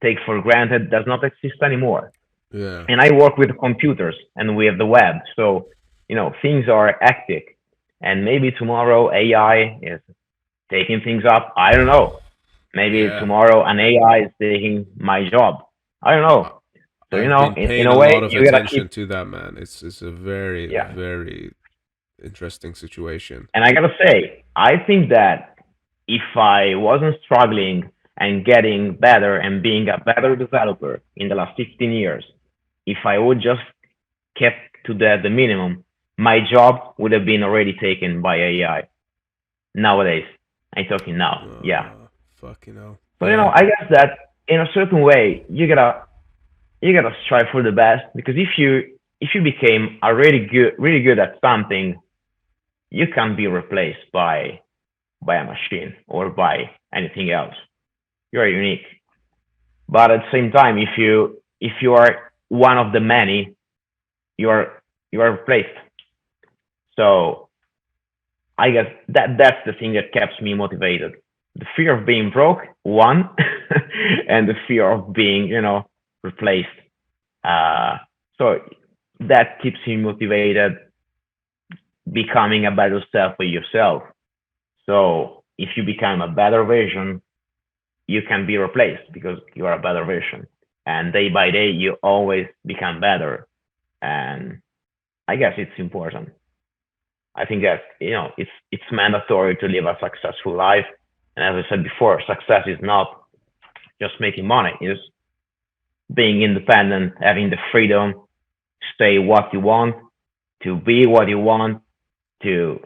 take for granted does not exist anymore. Yeah. And I work with computers and we have the web. So, things are hectic. And maybe tomorrow AI is taking things up. I don't know. Maybe Yeah. tomorrow an AI is taking my job. I don't I- know. So, I've been in paying a a way, lot of you gotta keep, attention to that, man. It's a very, yeah. very interesting situation. And I gotta say, I think that if I wasn't struggling and getting better and being a better developer in the last 15 years, if I would just kept to the minimum, my job would have been already taken by AI. Nowadays, I'm talking now. Yeah. Fucking hell. So Yeah. I guess that in a certain way, you gotta strive for the best, because if you became a really good at something, you can't be replaced by a machine or by anything else. You're unique. But at the same time, if you are one of the many, you are you are replaced. So I guess that's the thing that keeps me motivated. The fear of being broke, one, and the fear of being, replaced. Uh, so that keeps me motivated, becoming a better self for yourself. So if you become a better version, you can be replaced because you are a better version. And day by day, you always become better. And I guess it's important. I think that it's mandatory to live a successful life. And as I said before, success is not just making money; it's being independent, having the freedom to say what you want, to be what you want, to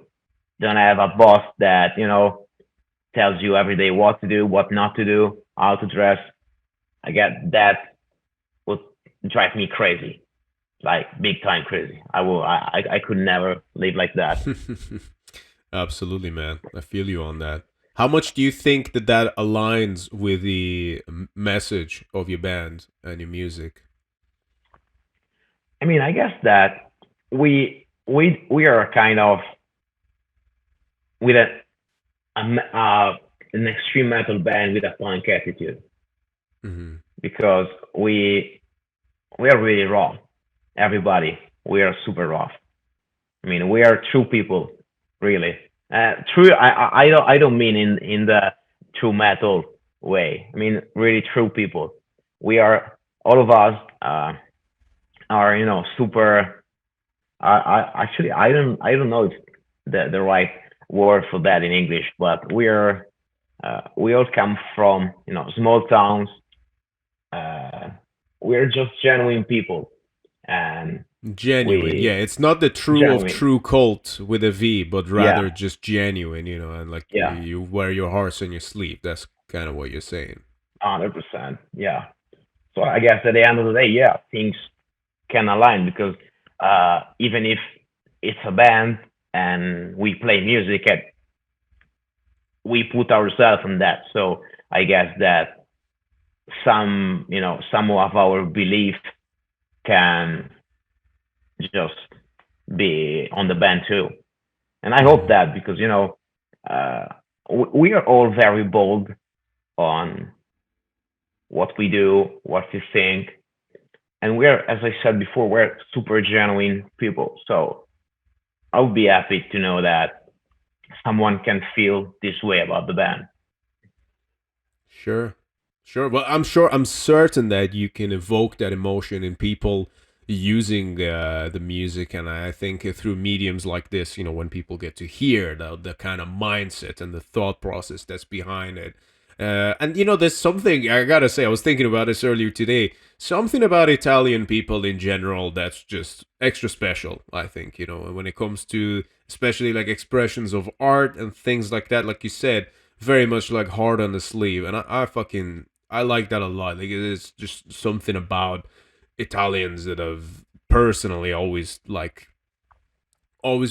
don't have a boss that tells you every day what to do, what not to do, how to dress. I get that would drive me crazy, like big time crazy. I could never live like that. Absolutely, man. I feel you on that. How much do you think that that aligns with the message of your band and your music? I mean, I guess that we are kind of with an extreme metal band with a punk attitude Hmm. because we are really raw. Everybody, we are super raw. I mean, we are true people, really. True. I don't mean in the true metal way. I mean, really true people. We are all of us are super. Actually, I don't know if the right word for that in English, but we all come from small towns. Uh, we're just genuine people, and Genuine, yeah. we It's not the true of genuine. true cult with a V, but Yeah, rather just genuine, and like yeah, you wear your hearts on your sleeve. That's kind of what you're saying. 100%. Yeah. So I guess at the end of the day, yeah, things can align because even if it's a band and we play music, and we put ourselves in that. So I guess that some of our belief can just be on the band too. And I hope Hmm. that because uh, we are all very bold on what we do, what we think, and we're, as I said before, we're super genuine people. So I would be happy to know that someone can feel this way about the band. Sure. Sure. Well, I'm certain that you can evoke that emotion in people using the music. And I think through mediums like this, when people get to hear the kind of mindset and the thought process that's behind it. And, there's something, I gotta say, I was thinking about this earlier today. Something about Italian people in general that's just extra special, I think, when it comes to especially like expressions of art and things like that, like you said, very much like hard on the sleeve, and I like that a lot. Like it's just something about Italians that I've personally always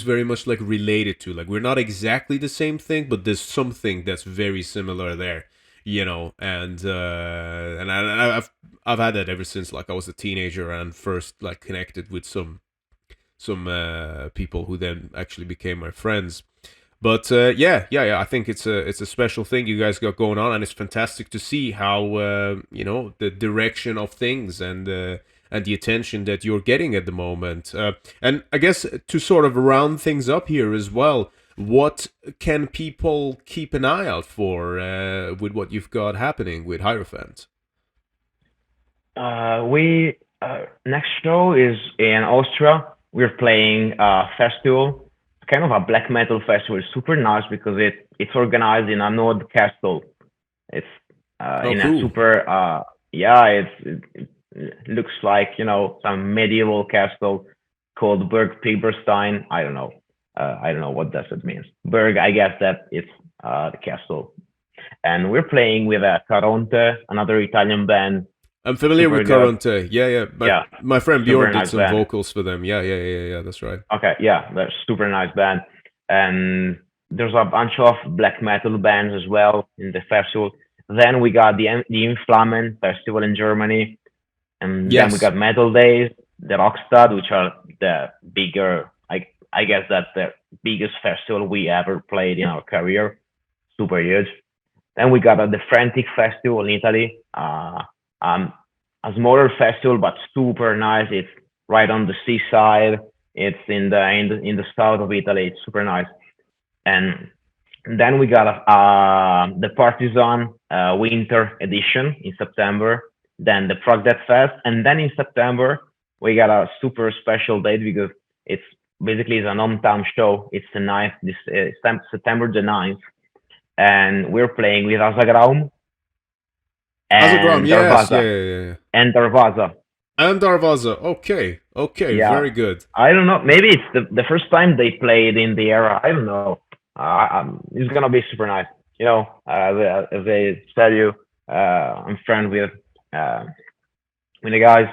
very much like related to. Like we're not exactly the same thing, but there's something that's very similar there, and I've had that ever since like I was a teenager and first like connected with some people who then actually became my friends. But yeah, I think it's a special thing you guys got going on, and it's fantastic to see how the direction of things and the attention that you're getting at the moment. And I guess to sort of round things up here as well, what can people keep an eye out for with what you've got happening with Hierophant? We next show is in Austria. We're playing a festival. It's kind of a black metal festival. It's super nice because it's organized in an old castle. It's Oh, in a cool. super yeah. It looks like some medieval castle called Berg Pilberstein. I don't know what that means. Berg. I guess that it's the castle. And we're playing with Caronte, another Italian band. I'm familiar Super with good. Caronte. Yeah, yeah. Yeah, My friend super Bjorn did nice some band. vocals for them. Yeah. That's right. Okay, yeah, they're super nice band. And there's a bunch of black metal bands as well in the festival. Then we got the Inflamen festival in Germany, and then we Yes. got Metal Days, the Rockstad, which are the bigger. I guess that's the biggest festival we ever played in our career. Super huge. Then we got the Frantic Festival in Italy. Um, a smaller festival, but super nice. It's right on the seaside. It's in the south of Italy. It's super nice. And then we got the Partisan Winter Edition in September. Then the Prog Death Fest, and then in September we got a super special date because It's basically it's an hometown show. It's the ninth, this September the 9th, and we're playing with Azagraum Azagram, and yes, yeah, Darvaza yeah, yeah. and Darvaza. And Darvaza, okay, okay, Yeah, very good. I don't know. Maybe it's the first time they played in the era. I don't know. It's gonna be super nice. As I tell you, I'm friends uh, with the guys,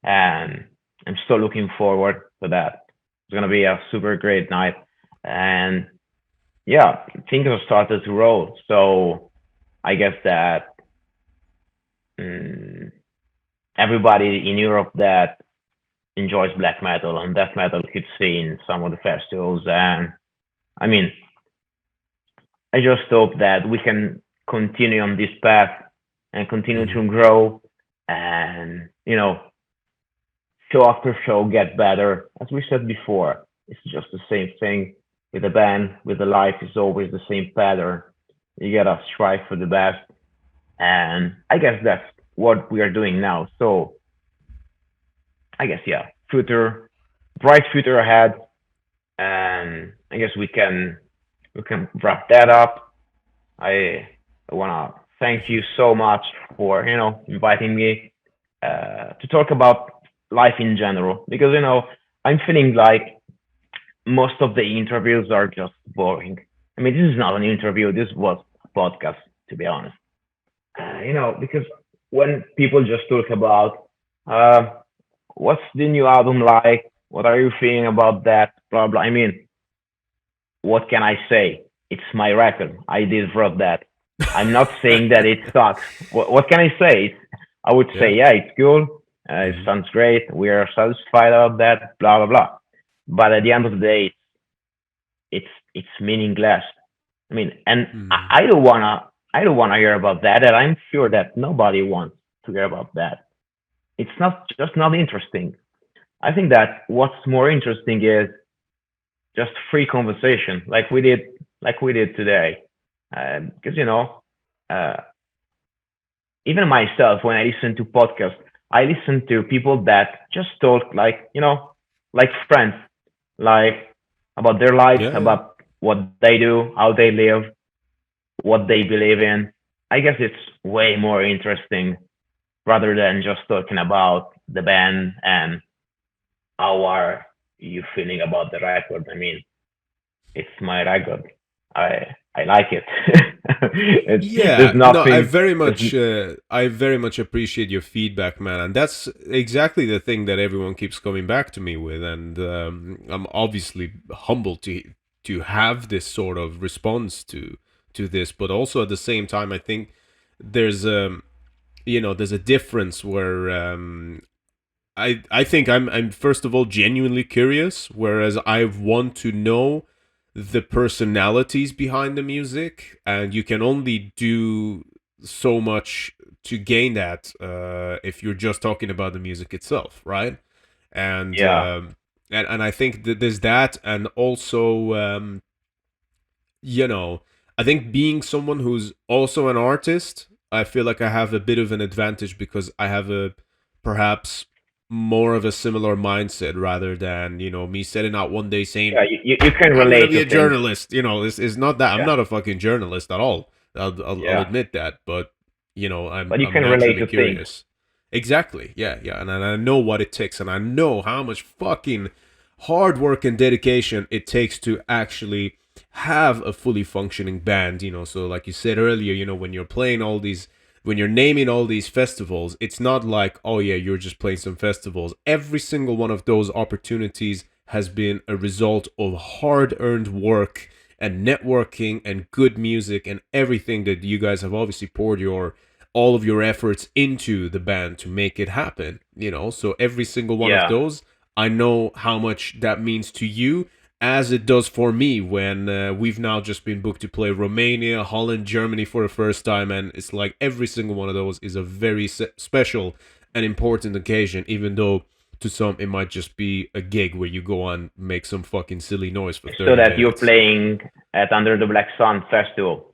and I'm still looking forward to that. It's gonna be a super great night, and yeah, things have started to roll. So I guess that um, everybody in Europe that enjoys black metal and death metal keeps seeing some of the festivals, and I mean, I just hope that we can continue on this path and continue Mhm. to grow and, show after show get better. As we said before, it's just the same thing with the band, with the life, it's always the same pattern. You gotta strive for the best. And I guess that's what we are doing now. So I guess, yeah, bright future ahead. And I guess we can wrap that up. I want to thank you so much for inviting me to talk about life in general because I'm feeling like most of the interviews are just boring. I mean, this is not an interview. This was a podcast, to be honest. Because when people just talk about uh, what's the new album like, what are you feeling about that, blah blah. I mean, what can I say? It's my record. I did wrote that. I'm not saying that it sucks. What can I say? I would say, Yeah. yeah, it's cool. It Hmm. sounds great. We are satisfied about that. Blah blah blah. But at the end of the day, it's meaningless. I mean, and Hmm. I don't wanna hear about that. And I'm sure that nobody wants to hear about that. It's not interesting. I think that what's more interesting is just free conversation, like we did today. Because uh, even myself, when I listen to podcasts, I listen to people that just talk like friends, like about their lives, Yeah, yeah. about what they do, how they live, what they believe in. I guess it's way more interesting rather than just talking about the band and how are you feeling about the record. I mean, it's my record. I like it. There's Yeah, no, nothing. There's, I very much appreciate your feedback, man, and that's exactly the thing that everyone keeps coming back to me with, and I'm obviously humbled to have this sort of response to this, but also at the same time, I think there's there's a difference where I think I'm first of all genuinely curious, whereas I want to know the personalities behind the music, and you can only do so much to gain that if you're just talking about the music itself, right? And yeah, and I think that there's that, and also you know, I think being someone who's also an artist, I feel like I have a bit of an advantage because I have a perhaps more of a similar mindset rather than, me setting out one day saying, yeah. You can I'm going to relate be to a things. journalist. It's not that. I'm Yeah, not a fucking journalist at all. I'll yeah. admit that. But, But you I'm can relate naturally to things. curious. Exactly. Yeah, yeah. And I know what it takes. And I know how much fucking hard work and dedication it takes to actually have a fully functioning band. So like you said earlier, when you're playing all these, when you're naming all these festivals, it's not like, oh yeah, you're just playing some festivals. Every single one of those opportunities has been a result of hard earned work and networking and good music and everything that you guys have obviously poured your all of your efforts into the band to make it happen, so every single one of Yeah, those, I know how much that means to you, as it does for me when we've now just been booked to play Romania, Holland, Germany for the first time, and it's like every single one of those is a very special and important occasion, even though to some it might just be a gig where you go on make some fucking silly noise for so 30 that you're minutes. playing at Under the Black Sun Festival.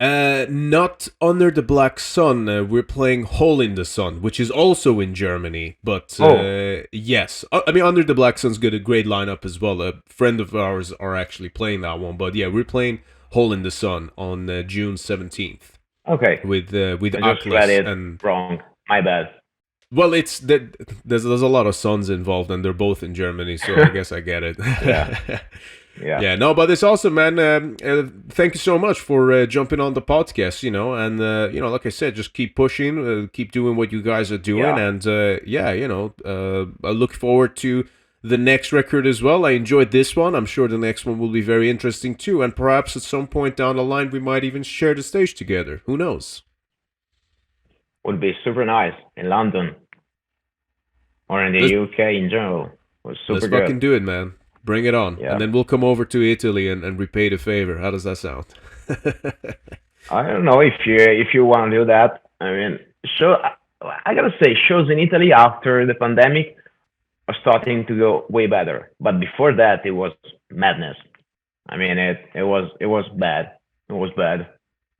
Not Under the Black Sun. We're playing Hole in the Sun, which is also in Germany. But Oh, yes, I mean Under the Black Sun's got a great lineup as well. A friend of ours are actually playing that one. But yeah, we're playing Hole in the Sun on June 17th okay. with I just read Atlas it and wrong. My bad. well, it's that there's a lot of suns involved, and they're both in Germany, so I guess I get it. Yeah, yeah. Yeah, no, but it's awesome, man. Thank you so much for jumping on the podcast, and like I said, just keep pushing, keep doing what you guys are doing, Yeah. and yeah, I look forward to the next record as well. I enjoyed this one. I'm sure the next one will be very interesting too, and perhaps at some point down the line, we might even share the stage together. Who knows? Would be super nice in London or in the Let's UK in general. Was let's super fucking good. do it, man. Bring it on, and Yeah. then we'll come over to Italy and repay the favor. How does that sound? I don't know if you want to do that. I mean, show. I gotta say, shows in Italy after the pandemic are starting to go way better. But before that, it was madness. I mean, it was bad. It was bad.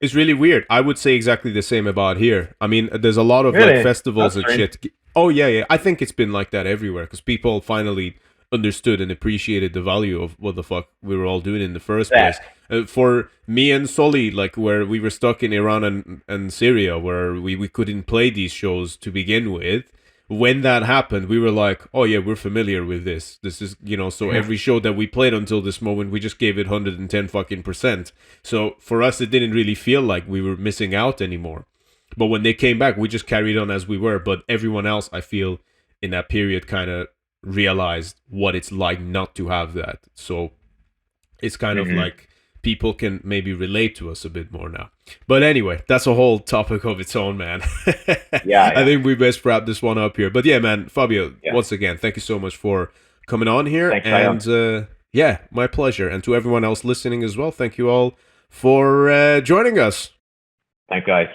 It's really weird. I would say exactly the same about here. I mean, there's a lot of like Really, festivals that's and strange. shit. Oh yeah, yeah. I think it's been like that everywhere because people finally understood and appreciated the value of what the fuck we were all doing in the first place. That. For me and Solly, like where we were stuck in Iran and Syria, where we couldn't play these shows to begin with. When that happened, we were like, oh yeah, we're familiar with this. This is, so every show that we played until this moment, we just gave it 110 fucking percent. So for us, it didn't really feel like we were missing out anymore. But when they came back, we just carried on as we were. But everyone else, I feel, in that period kind of realized what it's like not to have that. So it's kind of Hmm. like people can maybe relate to us a bit more now. But anyway, that's a whole topic of its own, man. Yeah, I yeah, think we best wrap this one up here. But yeah, man, Fabio, yeah. once again, thank you so much for coming on here. Thanks, Ion. And yeah, my pleasure. And to everyone else listening as well, thank you all for joining us. Thanks, guys.